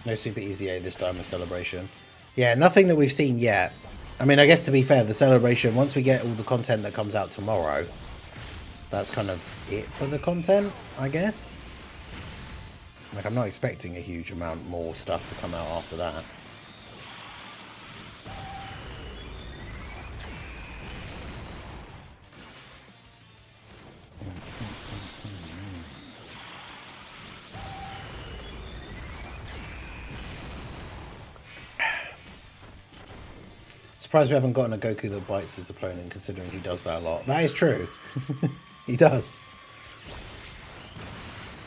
No Super EZA this time, a celebration. Yeah, nothing that we've seen yet. I mean, I guess to be fair, the celebration, once we get all the content that comes out tomorrow, that's kind of it for the content, I guess. Like, I'm not expecting a huge amount more stuff to come out after that. Surprised we haven't gotten a Goku that bites his opponent, considering he does that a lot. That is true. He does.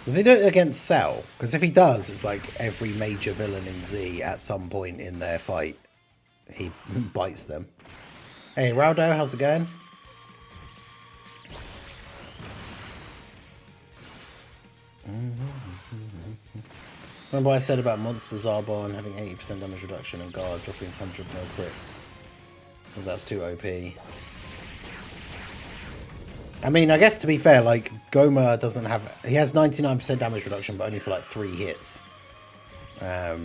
Does he do it against Cell? Because if he does, it's like every major villain in Z at some point in their fight, he bites them. Hey, Raldo, how's it going? Remember what I said about Monster Zarbon having 80% damage reduction and guard dropping 100 mil crits? Well, that's too OP. I mean, I guess to be fair, like, Goma doesn't have... He has 99% damage reduction, but only for, like, 3 hits. I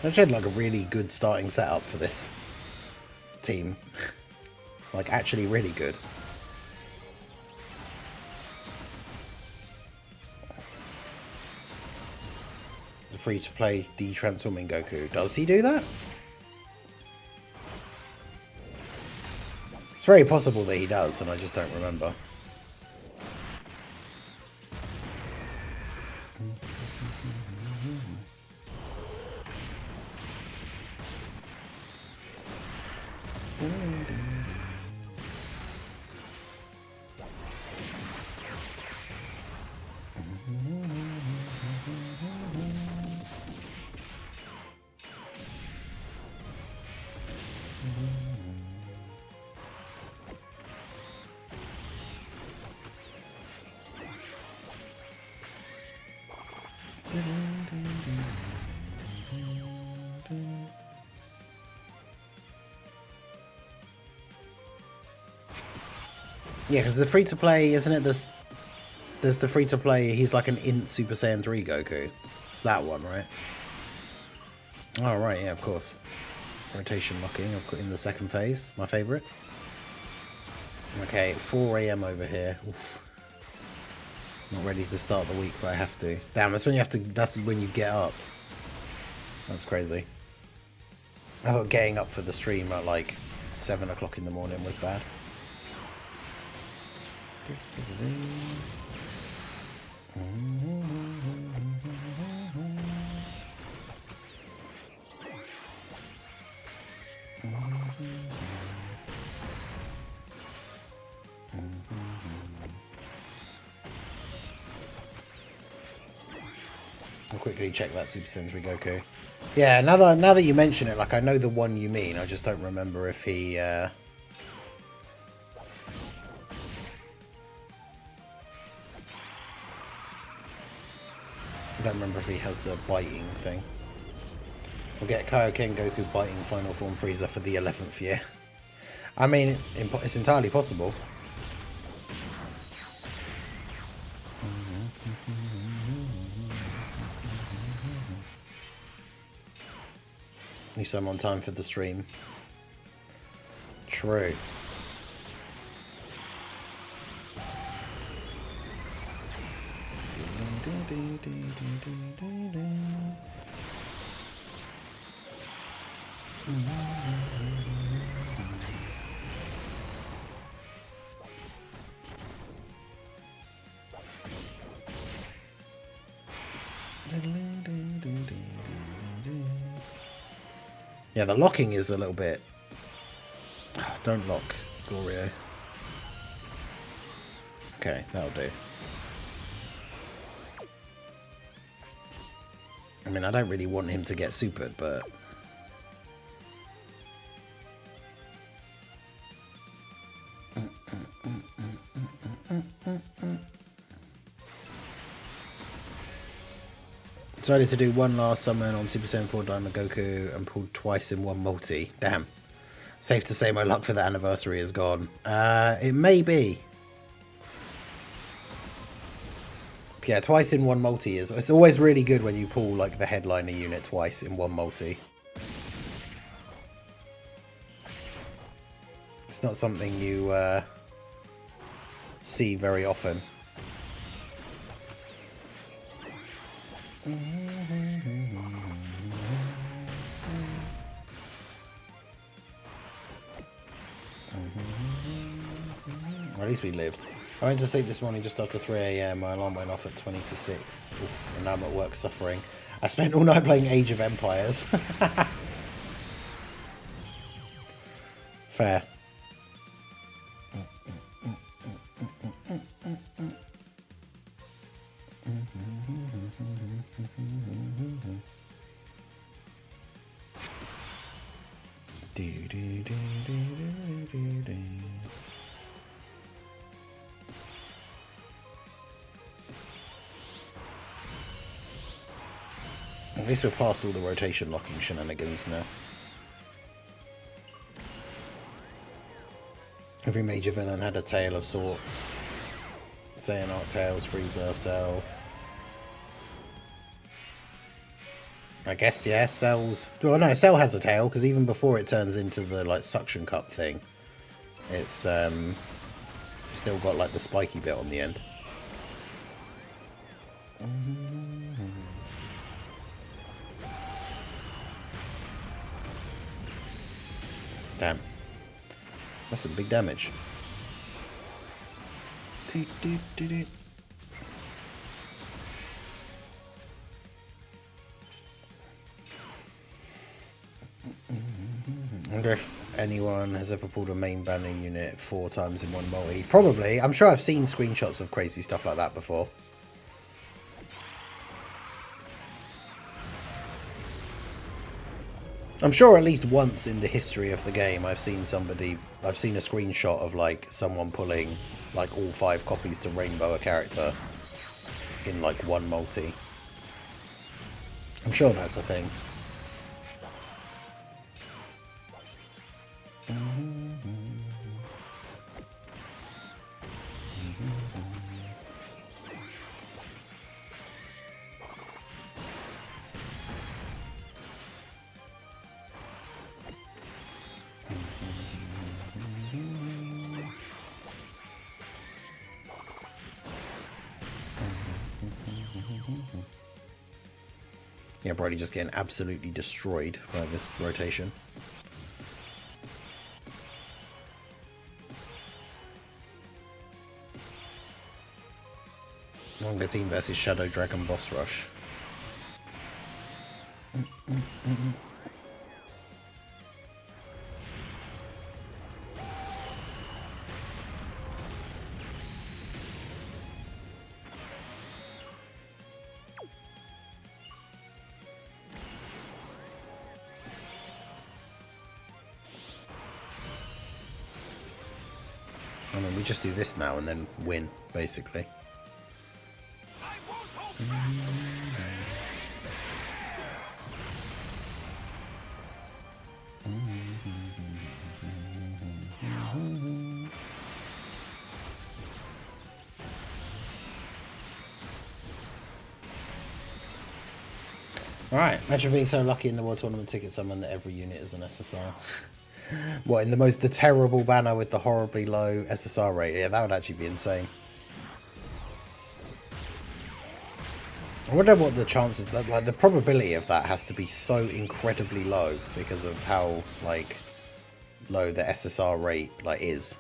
actually had, like, a really good starting setup for this team. Like, actually really good. Free-to-play de-transforming Goku. Does he do that? It's very possible that he does, and I just don't remember. Yeah, because the free-to-play, isn't it this... There's the free-to-play, he's like an Int Super Saiyan 3 Goku. It's that one, right? Oh, right, yeah, of course. Rotation locking, I've got in the second phase, my favourite. Okay, 4 AM over here. Oof. Not ready to start the week, but I have to. Damn, that's when you have to, that's when you get up. That's crazy. I thought getting up for the stream at like 7 o'clock in the morning was bad. I'll quickly check that Super Saiyan 3 Goku. Yeah, now that you mention it, like I know the one you mean, I just don't remember if he I don't remember if he has the biting thing. We'll get Kaioken Goku biting Final Form Frieza for the 11th year. I mean, it's entirely possible. At least I'm on time for the stream. True. Yeah, the locking is a little bit... Don't lock, Glorio. Okay, that'll do. I mean, I don't really want him to get supered, but... Decided to do one last summon on Super Saiyan 4 Diamond Goku and pulled twice in one multi. Damn. Safe to say my luck for the anniversary is gone. It may be. Yeah, twice in one multi is... It's always really good when you pull, like, the headliner unit twice in one multi. It's not something you see very often. At least we lived. I went to sleep this morning just after 3 AM. My alarm went off at 20 to 6. Oof, and now I'm at work suffering. I spent all night playing Age of Empires. Fair. At least we're past all the rotation locking shenanigans now. Every major villain had a tail of sorts. Xehanort, Tails, Frieza, Cell. I guess, yeah, Cell's... Well, no, Cell has a tail, because even before it turns into the, like, suction cup thing, it's still got, like, the spiky bit on the end. Damn. That's some big damage. I wonder if anyone has ever pulled a main banner unit 4 times in one multi. Probably. I'm sure I've seen screenshots of crazy stuff like that before. I'm sure at least once in the history of the game I've seen a screenshot of like someone pulling like all 5 copies to rainbow a character in like one multi. I'm sure that's a thing. Yeah, Brody just getting absolutely destroyed by this rotation. Longer team versus Shadow Dragon boss rush. I mean, we just do this now and then win, basically. Alright, imagine being so lucky in the World Tournament ticket summon that every unit is an SSR. What, in the terrible banner with the horribly low SSR rate? Yeah, that would actually be insane. I wonder what the chances, like the probability of that has to be so incredibly low because of how like low the SSR rate like is.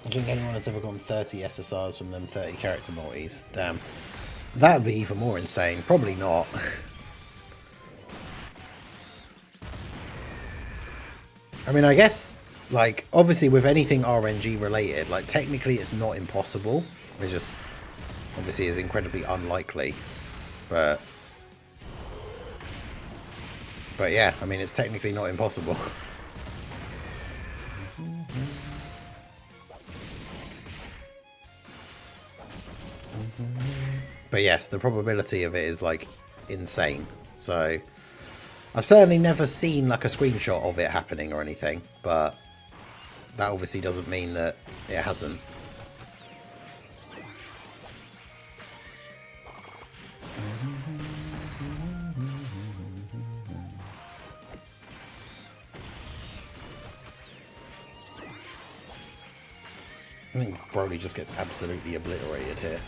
I don't think anyone has ever gotten 30 SSRs from them 30 character multis. Damn. That would be even more insane. Probably not. I mean, I guess, like, obviously with anything RNG related, like, technically it's not impossible. It's just obviously is incredibly unlikely, but yeah, I mean, it's technically not impossible. But yes, the probability of it is like insane. So I've certainly never seen like a screenshot of it happening or anything, but that obviously doesn't mean that it hasn't. I think Broly just gets absolutely obliterated here.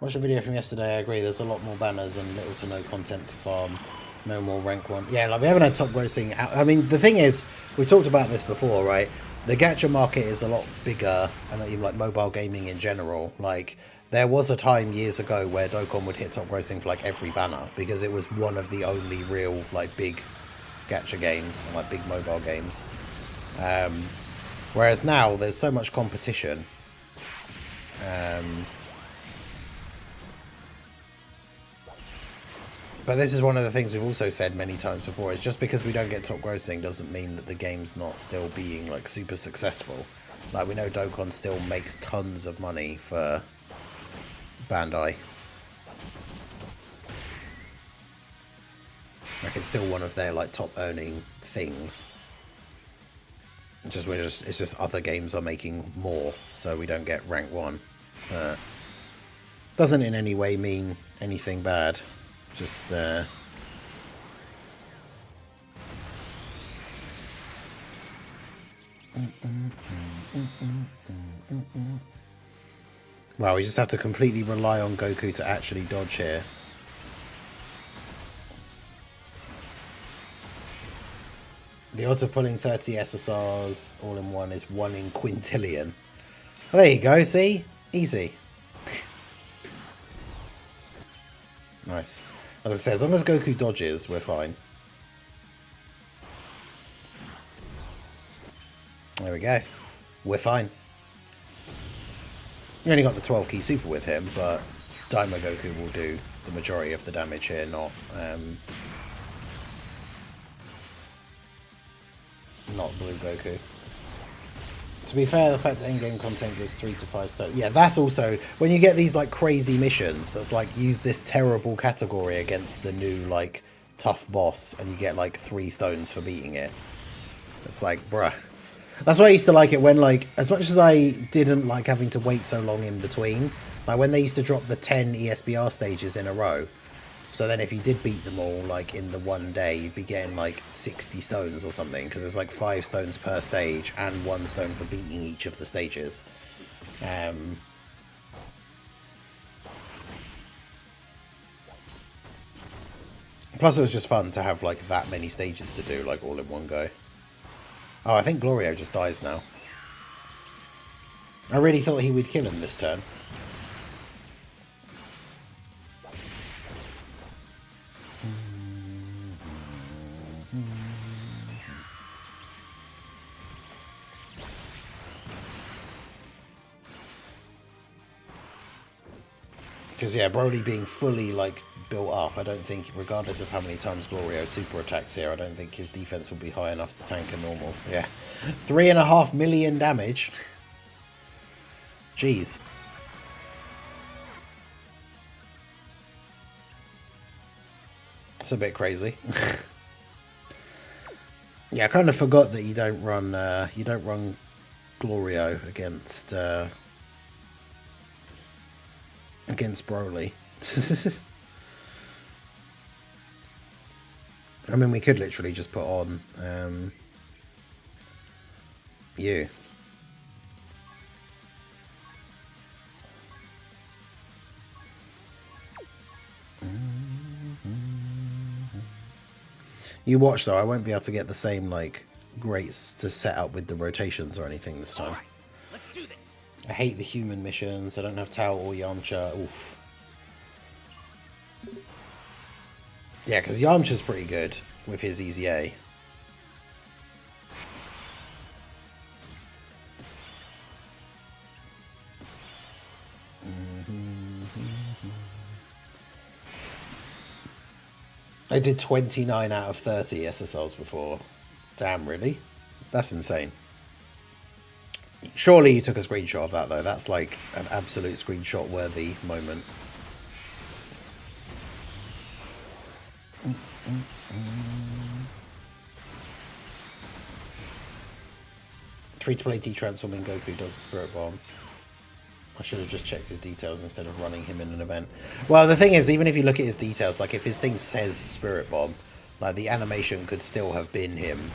Watched a video from yesterday, I agree, there's a lot more banners and little to no content to farm. No more rank 1. Yeah, like we haven't had top grossing out. I mean, the thing is, we talked about this before, right? The gacha market is a lot bigger, and even like mobile gaming in general. Like, there was a time years ago where Dokkan would hit top grossing for like every banner, because it was one of the only real like big gacha games, and like big mobile games. Whereas now, there's so much competition. But this is one of the things we've also said many times before, is just because we don't get top grossing doesn't mean that the game's not still being like super successful. Like, we know Dokkan still makes tons of money for Bandai. Like, it's still one of their like top earning things. It's just other games are making more, so we don't get rank 1. Doesn't in any way mean anything bad. Just wow, we just have to completely rely on Goku to actually dodge here. The odds of pulling 30 SSRs all in one is 1 in quintillion. Well, there you go, see? Easy. Nice. As I say, as long as Goku dodges, we're fine. There we go. We're fine. You only got the 12 key super with him, but Daima Goku will do the majority of the damage here, not Blue Goku. To be fair, the fact that in-game content gives 3 to 5 stones. Yeah, that's also... When you get these, like, crazy missions that's, like, use this terrible category against the new, like, tough boss, and you get, like, 3 stones for beating it. It's like, bruh. That's why I used to like it when, like, as much as I didn't like having to wait so long in between, like, when they used to drop the 10 ESBR stages in a row, so then if you did beat them all, like, in the one day, you'd be getting, like, 60 stones or something, because there's, like, 5 stones per stage and 1 stone for beating each of the stages. Plus, it was just fun to have, like, that many stages to do, like, all in one go. Oh, I think Glorio just dies now. I really thought he would kill him this turn. Because, yeah, Broly being fully, like, built up, I don't think, regardless of how many times Glorio super attacks here, I don't think his defense will be high enough to tank a normal. Yeah. 3.5 million damage. Jeez. It's a bit crazy. Yeah, I kind of forgot that you don't run Glorio against Broly. I mean, we could literally just put on you. You watch though, I won't be able to get the same like greats to set up with the rotations or anything this time. Let's do this. I hate the human missions. I don't have Tao or Yamcha. Oof. Yeah, because Yamcha's pretty good with his EZA. I did 29 out of 30 SSLs before. Damn, really? That's insane. Surely you took a screenshot of that, though. That's like an absolute screenshot-worthy moment. Free-to-play T-transforming Goku does the Spirit Bomb. I should have just checked his details instead of running him in an event. Well, the thing is, even if you look at his details, like if his thing says Spirit Bomb, like the animation could still have been him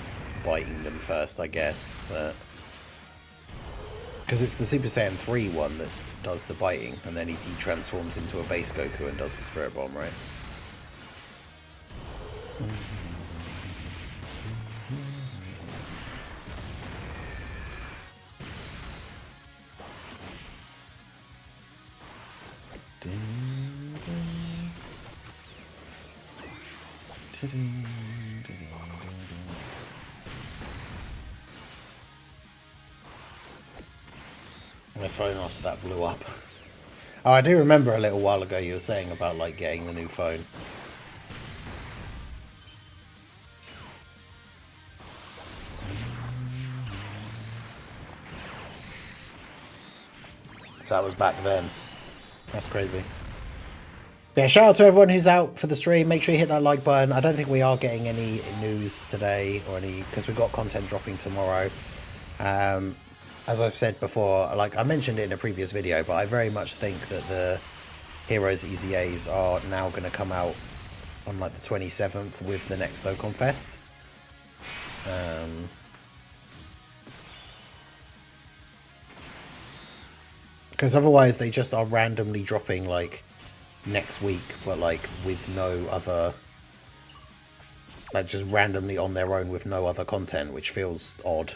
biting them first, I guess. But because it's the Super Saiyan 3 one that does the biting, and then he de-transforms into a base Goku and does the Spirit Bomb, right? My phone after that blew up. Oh, I do remember a little while ago you were saying about like getting the new phone. So that was back then. That's crazy. But yeah, shout out to everyone who's out for the stream. Make sure you hit that like button. I don't think we are getting any news today or any, because we've got content dropping tomorrow. As I've said before, like I mentioned it in a previous video, but I very much think that the Heroes EZAs are now going to come out on like the 27th with the next Dokkan Fest. Because otherwise they just are randomly dropping like next week, but like with no other, like just randomly on their own with no other content, which feels odd.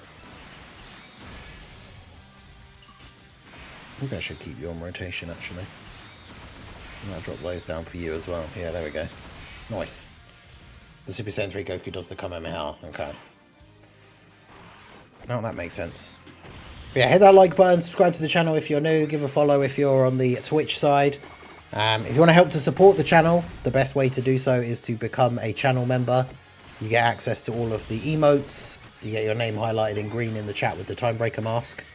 Maybe I should keep you on rotation actually. I'll drop those down for you as well. Yeah, there we go. Nice. The Super Saiyan 3 Goku does the Kamehameha. Okay. No, that makes sense. But yeah, hit that like button, subscribe to the channel if you're new, give a follow if you're on the Twitch side. If you want to help to support the channel, the best way to do so is to become a channel member. You get access to all of the emotes. You get your name highlighted in green in the chat with the Timebreaker mask.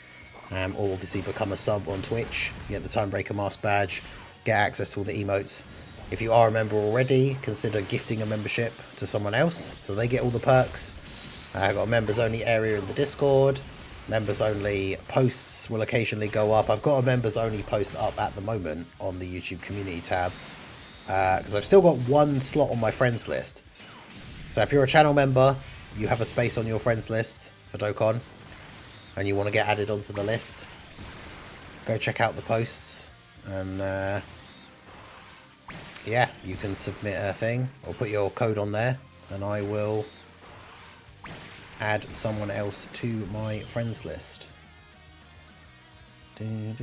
Or obviously become a sub on Twitch. You get the Timebreaker mask badge. Get access to all the emotes. If you are a member already, consider gifting a membership to someone else so they get all the perks. I've got a members only area in the Discord. Members only posts will occasionally go up. I've got a members only post up at the moment on the YouTube community tab because I've still got one slot on my friends list. So if you're a channel member, you have a space on your friends list for Dokkan and you want to get added onto the list, go check out the posts and yeah, you can submit a thing or put your code on there and I will add someone else to my friends list. You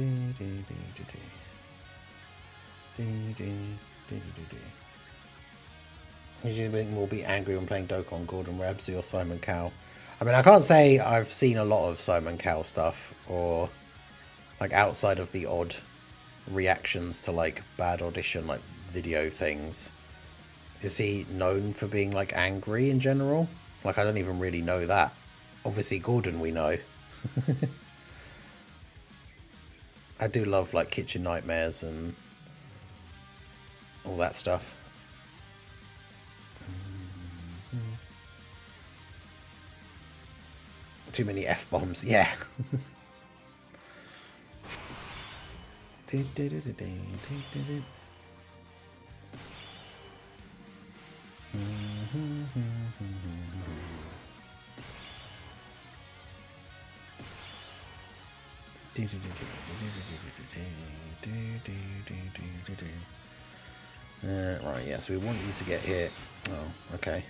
think we'll be angry when playing Dokkan, Gordon Ramsay or Simon Cowell? I mean, I can't say I've seen a lot of Simon Cowell stuff or like outside of the odd reactions to like bad audition like video things. Is he known for being like angry in general? Like, I don't even really know that. Obviously, Gordon we know. I do love, like, Kitchen Nightmares and all that stuff. Too many F-bombs, yeah. Right, yes, we want you to get here. Oh, okay.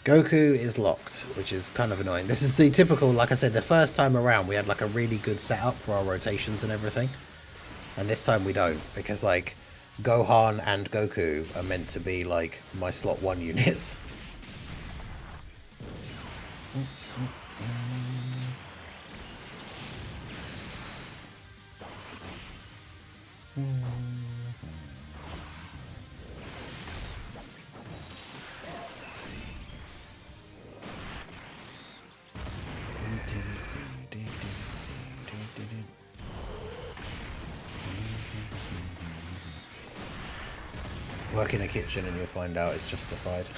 Goku is locked, which is kind of annoying. This is the typical, like I said, the first time around we had like a really good setup for our rotations and everything. And this time we don't, because like Gohan and Goku are meant to be like my slot 1 units. Work in a kitchen and you'll find out it's justified.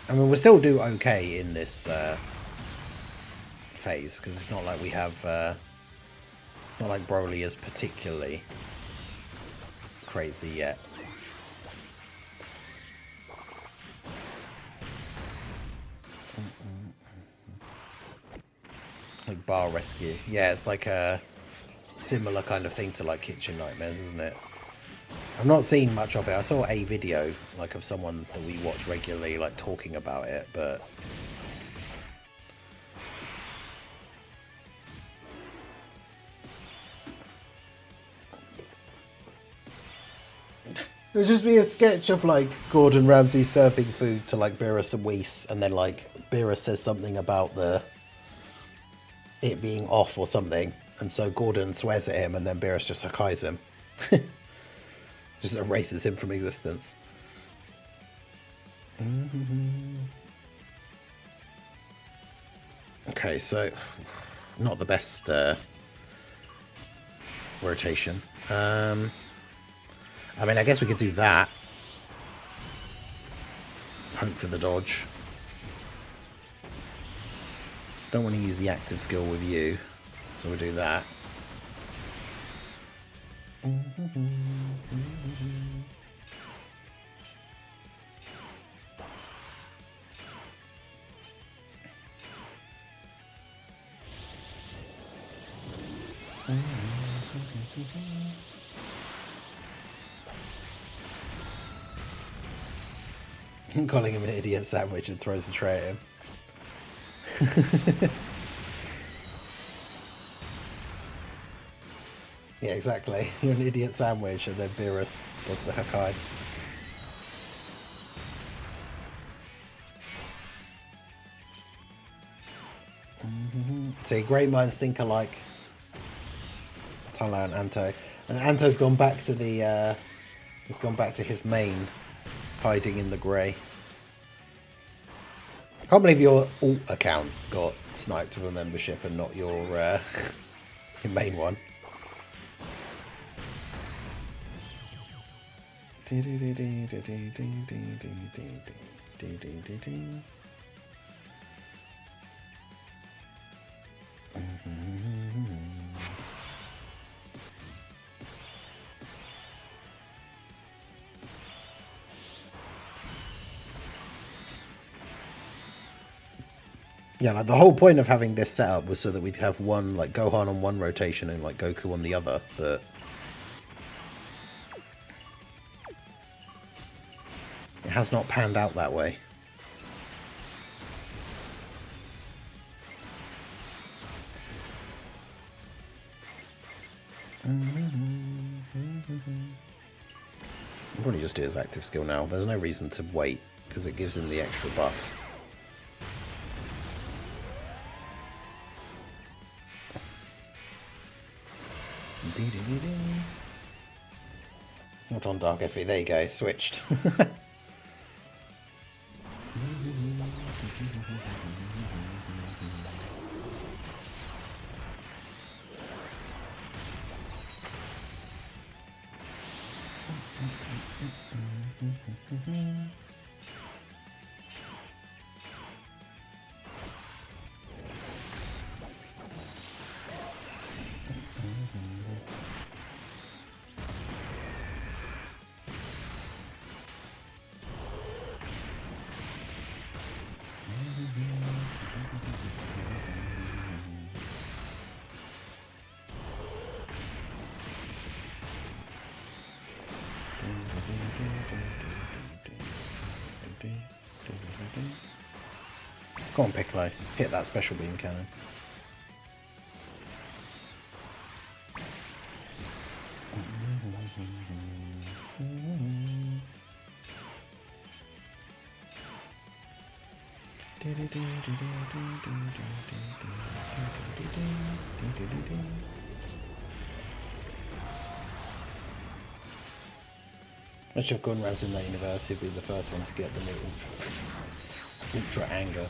I mean, we'll still do okay in this phase, because it's not like we have it's not like Broly is particularly crazy yet. Like bar rescue, yeah, it's like a similar kind of thing to like Kitchen Nightmares, isn't it? I've not seen much of it. I saw a video like of someone that we watch regularly like talking about it, but it'll just be a sketch of like Gordon Ramsay serving food to like Beerus and Whis, and then like Beerus says something about it being off or something, and so Gordon swears at him, and then Beerus just Hakai's him. Just erases him from existence. Okay, so not the best rotation. I mean, I guess we could do that. Hope for the dodge. Don't want to use the active skill with you, so we'll do that. Calling him an idiot sandwich and throws a tray at him. Yeah, exactly. You're an idiot sandwich, and then Beerus does the Hakai. See, great minds think alike. Tala and Anto. And Anto's gone back to the he's gone back to his main, hiding in the grey. I can't believe your alt account got sniped with a membership and not your your main one. Yeah, like the whole point of having this setup was so that we'd have one, like Gohan on one rotation and like Goku on the other, but it has not panned out that way. I'll probably just do his active skill now. There's no reason to wait, because it gives him the extra buff. Not on Dark FE, there you go, switched. Go on, Piccolo. Hit that special beam cannon. Much of Gordon Ramsay in that universe, he'd be the first one to get the new ultra anger.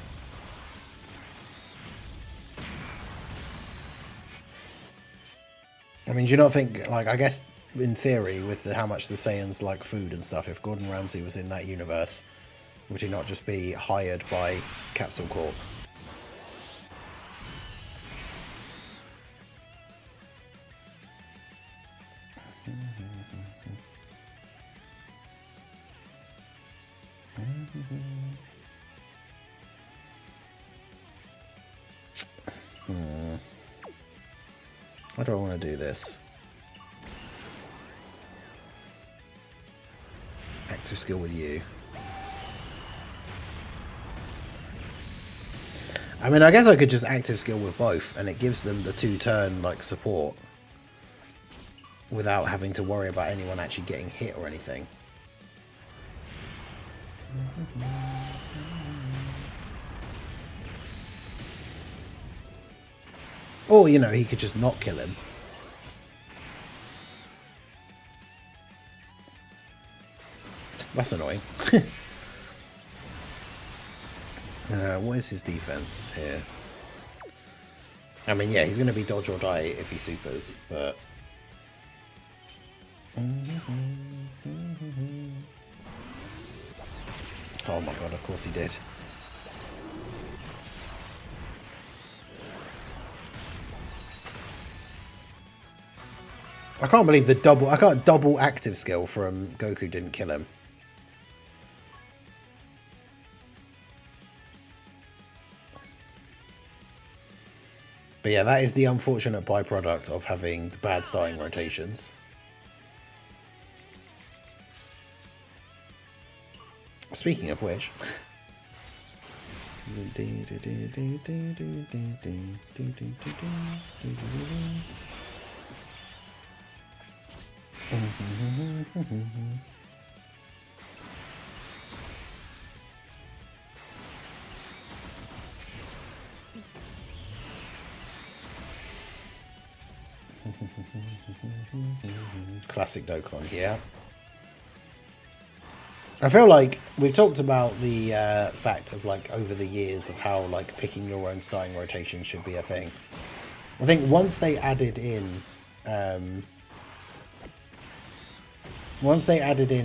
I mean, do you not think, like, I guess in theory, with how much the Saiyans like food and stuff, if Gordon Ramsay was in that universe, would he not just be hired by Capsule Corp? How do I want to do this? Active skill with you. I mean, I guess I could just active skill with both, and it gives them the 2-turn like support without having to worry about anyone actually getting hit or anything. Or, you know, he could just not kill him. That's annoying. What is his defense here? I mean, yeah, he's going to be dodge or die if he supers, but... Oh my god, of course he did. I can't believe I can't double active skill from Goku didn't kill him. But yeah, that is the unfortunate byproduct of having the bad starting rotations. Speaking of which... Classic Dokkan, yeah. I feel like we've talked about the fact of like over the years of how like picking your own starting rotation should be a thing. I think once they added in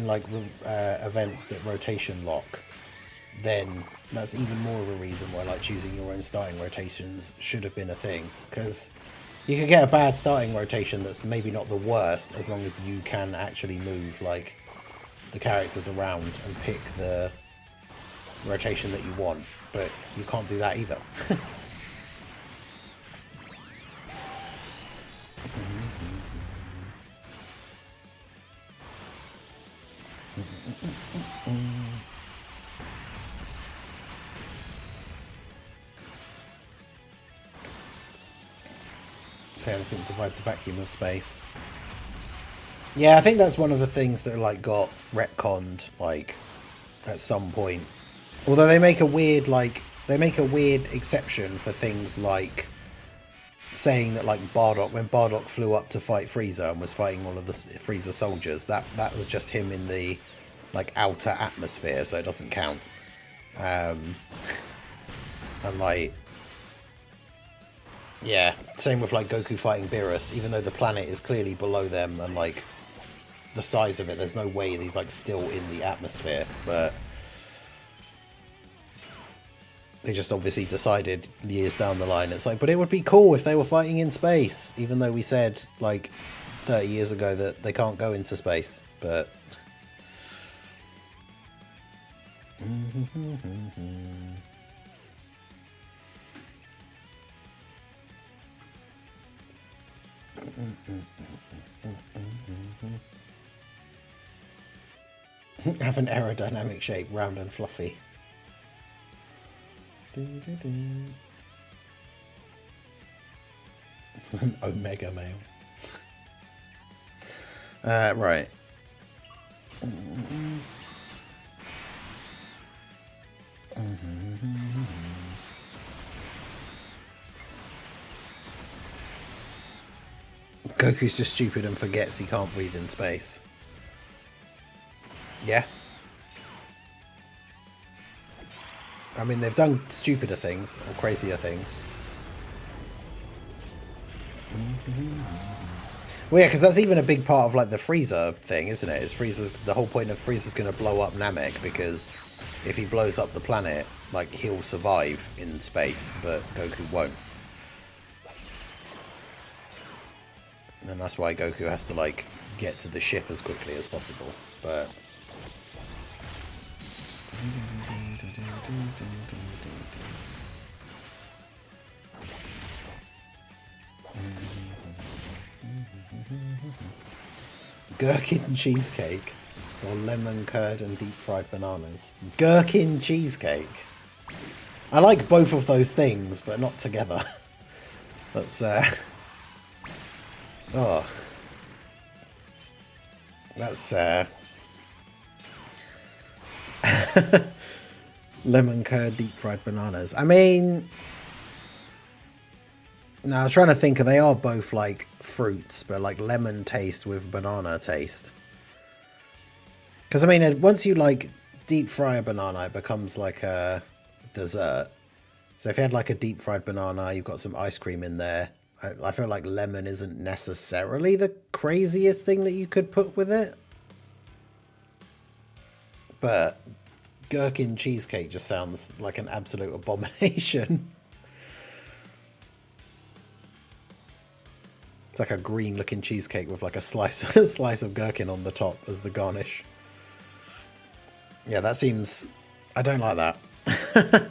like events that rotation lock, then that's even more of a reason why like choosing your own starting rotations should have been a thing, because you could get a bad starting rotation that's maybe not the worst as long as you can actually move like the characters around and pick the rotation that you want, but you can't do that either. Saiyan's going to survive the vacuum of space. Yeah, I think that's one of the things that like got retconned like at some point. Although they make a weird exception for things like saying that like Bardock, when Bardock flew up to fight Frieza and was fighting all of the Frieza soldiers, that was just him in the like outer atmosphere, so it doesn't count. And like, yeah, same with like Goku fighting Beerus, even though the planet is clearly below them and like the size of it, there's no way he's like still in the atmosphere, but they just obviously decided years down the line, it's like, but it would be cool if they were fighting in space, even though we said like 30 years ago that they can't go into space, but have an aerodynamic shape, round and fluffy. Omega male. Right. Goku's just stupid and forgets he can't breathe in space. Yeah. I mean, they've done stupider things or crazier things. Well, yeah, because that's even a big part of like the Frieza thing, isn't it? Is Frieza's the whole point of Frieza's going to blow up Namek, because if he blows up the planet, like, he'll survive in space, but Goku won't. And that's why Goku has to like get to the ship as quickly as possible. But gherkin cheesecake or lemon curd and deep fried bananas. Gherkin cheesecake. I like both of those things, but not together. That's oh, that's lemon curd, deep fried bananas. I mean, now I was trying to think, they are both like fruits, but like lemon taste with banana taste. Because I mean, once you like deep fry a banana, it becomes like a dessert. So if you had like a deep fried banana, you've got some ice cream in there. I feel like lemon isn't necessarily the craziest thing that you could put with it. But gherkin cheesecake just sounds like an absolute abomination. It's like a green looking cheesecake with like a slice of gherkin on the top as the garnish. Yeah, that seems... I don't like that.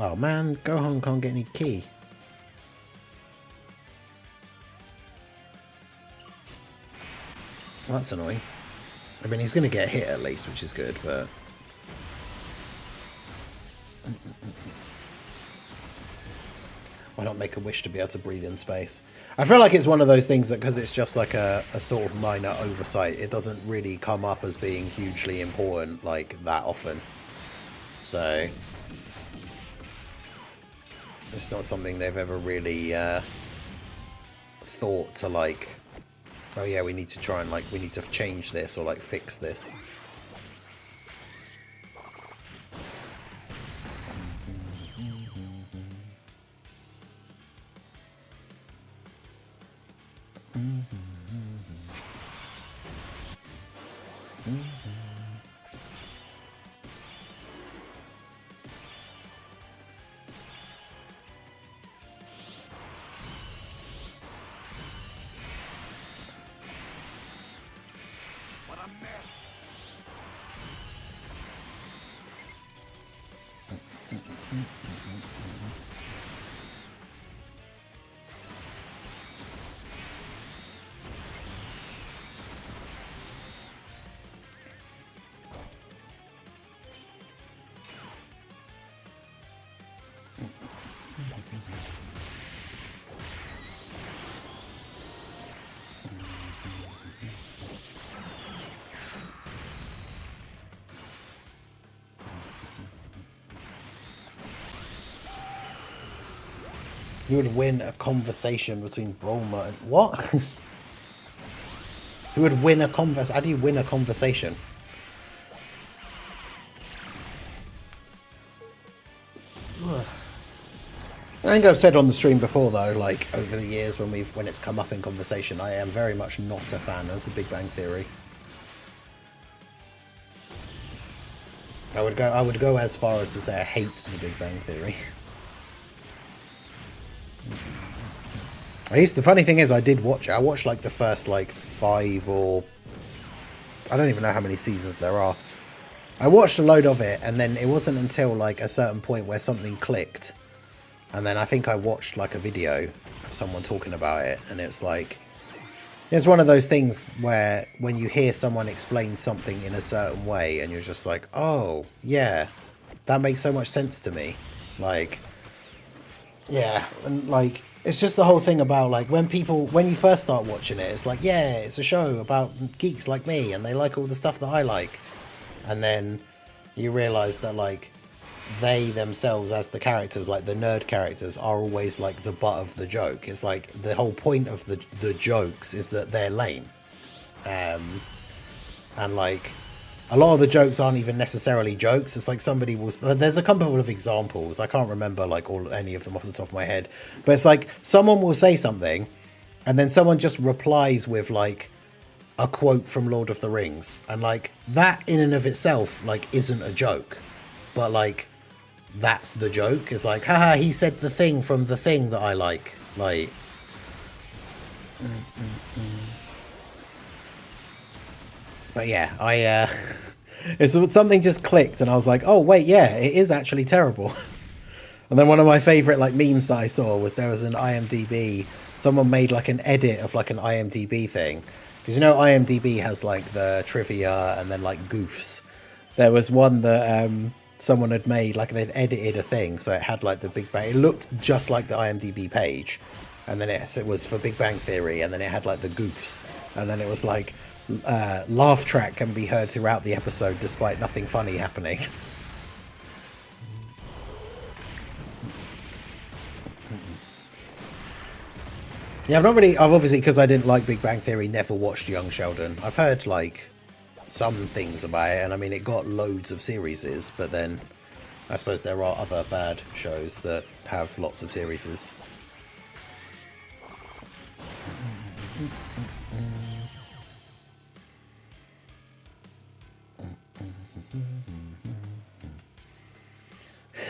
Oh man, Gohan can't get any ki. Well, that's annoying. I mean, he's going to get hit at least, which is good, but... Why not make a wish to be able to breathe in space? I feel like it's one of those things that, because it's just like a sort of minor oversight, it doesn't really come up as being hugely important, like, that often. So... it's not something they've ever really thought to, like... oh yeah, we need to try and, like, we need to change this or, like, fix this. You would win a conversation between Bulma and... what? Who would win a conversation? How do you win a conversation? I think I've said on the stream before, though, like, over the years when it's come up in conversation, I am very much not a fan of The Big Bang Theory. I would go as far as to say I hate The Big Bang Theory. The funny thing is, I did watch it. I watched like the first like 5 or... I don't even know how many seasons there are. I watched a load of it, and then it wasn't until like a certain point where something clicked. And then I think I watched like a video of someone talking about it, and it's like... it's one of those things where when you hear someone explain something in a certain way, and you're just like, oh, yeah, that makes so much sense to me. Like, yeah, and like it's just the whole thing about like when you first start watching it, it's like, yeah, it's a show about geeks like me and they like all the stuff that I like, and then you realize that like they themselves as the characters, like the nerd characters, are always like the butt of the joke. It's like the whole point of the jokes is that they're lame, and like a lot of the jokes aren't even necessarily jokes. It's like somebody will, there's a couple of examples, I can't remember like any of them off the top of my head, but it's like someone will say something and then someone just replies with like a quote from Lord of the Rings, and like that in and of itself like isn't a joke, but like that's the joke. It's like, haha, he said the thing from the thing that I like. But yeah, it's something just clicked and I was like, oh wait, yeah, it is actually terrible. And then one of my favorite like memes that I saw was there was an IMDb, someone made like an edit of like an IMDb thing, because you know IMDb has like the trivia and then like goofs. There was one that someone had made, like they'd edited a thing so it had like the Big Bang, it looked just like the IMDb page, and then it was for Big Bang Theory, and then it had like the goofs, and then it was like laugh track can be heard throughout the episode despite nothing funny happening. Yeah, I've obviously, because I didn't like Big Bang Theory, never watched Young Sheldon. I've heard like some things about it, and I mean it got loads of series, but then I suppose there are other bad shows that have lots of series.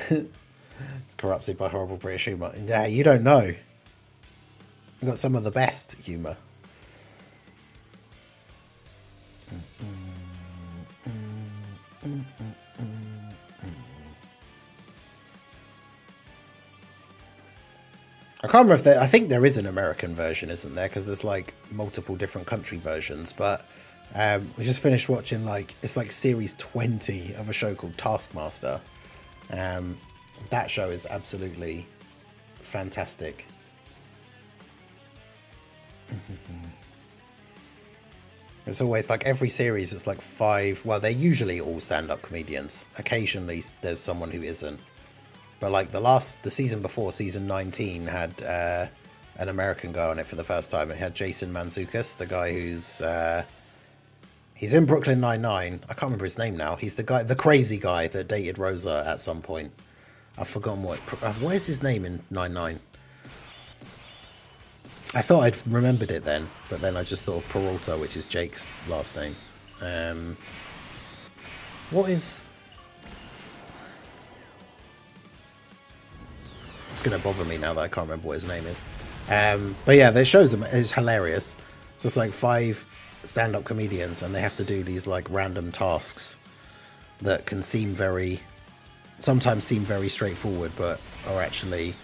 It's corrupted by horrible British humour. Yeah, you don't know. We've got some of the best humour. I can't remember if there, I think there is an American version, isn't there? Because there's like multiple different country versions. But we just finished watching like, it's like series 20 of a show called Taskmaster. That show is absolutely fantastic. It's always like every series, it's like 5. Well, they're usually all stand-up comedians. Occasionally there's someone who isn't. But like the season before, season 19, had an American guy on it for the first time. It had Jason Mantzoukas, the guy who's he's in Brooklyn Nine-Nine. I can't remember his name now. He's the crazy guy that dated Rosa at some point. I've forgotten what is his name in Nine-Nine. I thought I'd remembered it then, but then I just thought of Peralta, which is Jake's last name. What is... It's going to bother me now that I can't remember what his name is. But yeah, the show's is hilarious. It's just like 5 stand-up comedians, and they have to do these like random tasks that can sometimes seem very straightforward, but are actually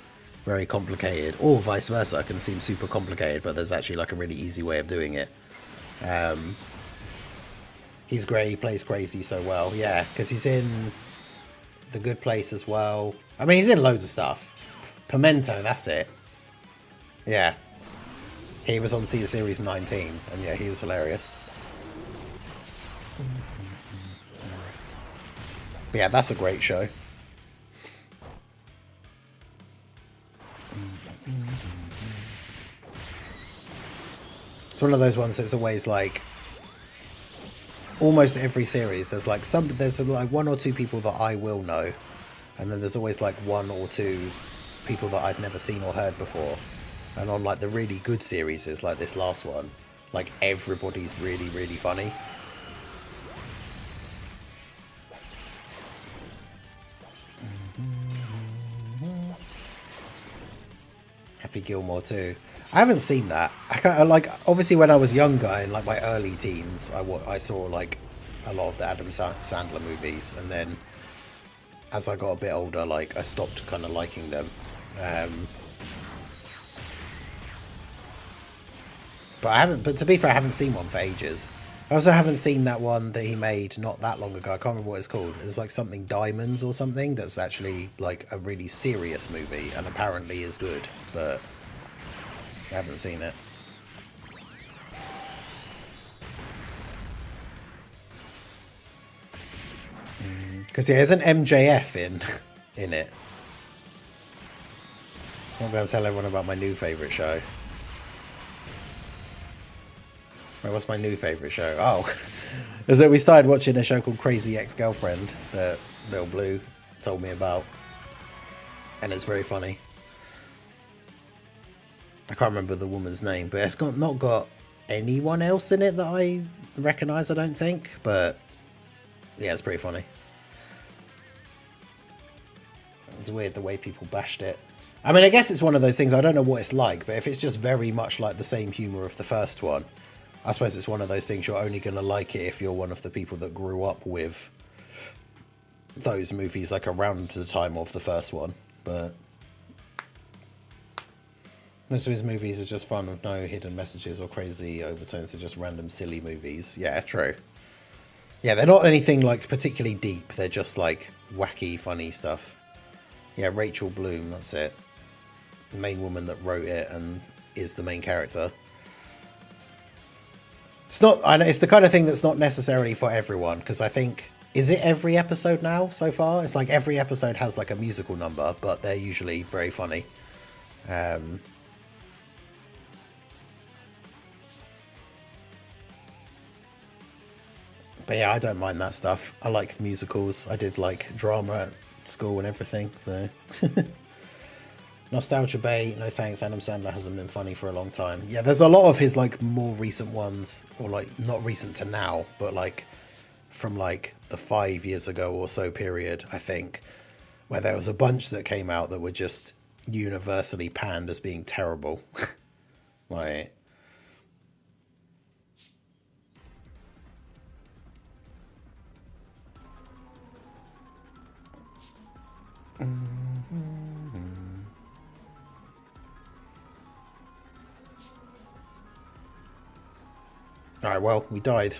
very complicated, or vice versa, can seem super complicated, but there's actually like a really easy way of doing it. He's great, he plays crazy so well, yeah, because he's in The Good Place as well. I mean, he's in loads of stuff. Pimento, that's it. Yeah. He was on series 19, and yeah, he is hilarious. But yeah, that's a great show. It's one of those ones that's always like, almost every series there's like there's like 1 or 2 people that I will know, and then there's always like 1 or 2 people that I've never seen or heard before. And on like the really good series, like this last one, like everybody's really, really funny. Happy Gilmore too. I haven't seen that. Like, obviously when I was younger, in like my early teens, I saw like a lot of the Adam Sandler movies, and then as I got a bit older, like I stopped kind of liking them. But to be fair, I haven't seen one for ages. I also haven't seen that one that he made not that long ago. I can't remember what it's called. It's like something Diamonds or something. That's actually like a really serious movie and apparently is good, but I haven't seen it. Because yeah, there's an MJF in it. I'm going to tell everyone about my new favourite show. Wait, what's my new favourite show? Oh, is that we started watching a show called Crazy Ex-Girlfriend that Little Blue told me about. And it's very funny. I can't remember the woman's name, but it's not got anyone else in it that I recognise, I don't think. But yeah, it's pretty funny. It's weird the way people bashed it. I mean, I guess it's one of those things, I don't know what it's like, but if it's just very much like the same humour of the first one, I suppose it's one of those things you're only going to like it if you're one of the people that grew up with those movies like around the time of the first one. But most of his movies are just fun with no hidden messages or crazy overtones. They're just random silly movies. Yeah, true. Yeah, they're not anything like particularly deep. They're just like wacky, funny stuff. Yeah, Rachel Bloom, that's it. The main woman that wrote it and is the main character. It's not. I know it's the kind of thing that's not necessarily for everyone, because I think, is it every episode now so far? It's like every episode has like a musical number, but they're usually very funny. But yeah, I don't mind that stuff. I like musicals. I did like drama at school and everything, so. Nostalgia Bay, no thanks. Adam Sandler hasn't been funny for a long time. Yeah, there's a lot of his like more recent ones, or like not recent to now, but like from like the 5 years ago or so period, I think, where there was a bunch that came out that were just universally panned as being terrible. Like, alright, well, we died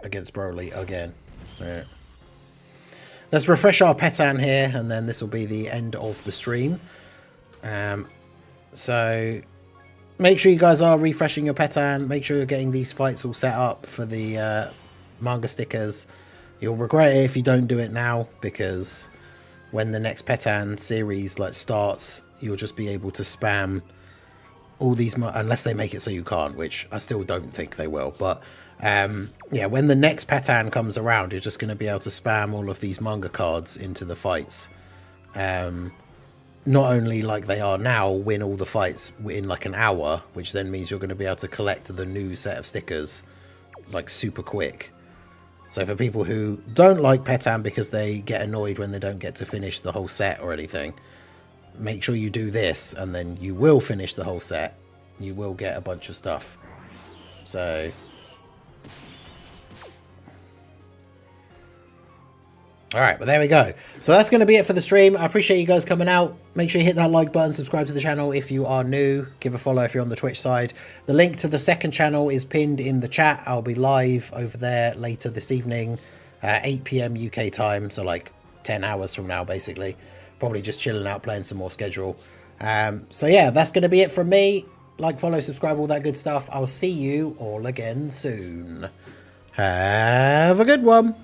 against Broly again. Yeah. Let's refresh our Petan here, and then this will be the end of the stream. So make sure you guys are refreshing your Petan. Make sure you're getting these fights all set up for the manga stickers. You'll regret it if you don't do it now, because when the next Petan series like starts, you'll just be able to spam all these, unless they make it so you can't, which I still don't think they will. But yeah, when the next Petan comes around, you're just going to be able to spam all of these manga cards into the fights. Not only like they are now, win all the fights in like an hour, which then means you're going to be able to collect the new set of stickers like super quick. So for people who don't like Petan because they get annoyed when they don't get to finish the whole set or anything, make sure you do this, and then you will finish the whole set. You will get a bunch of stuff. So alright, but there we go. So that's going to be it for the stream. I appreciate you guys coming out. Make sure you hit that like button, subscribe to the channel if you are new. Give a follow if you're on the Twitch side. The link to the second channel is pinned in the chat. I'll be live over there later this evening, 8 PM UK time, so like 10 hours from now basically. Probably just chilling out, playing some more schedule. So yeah, that's going to be it from me. Like, follow, subscribe, all that good stuff. I'll see you all again soon. Have a good one.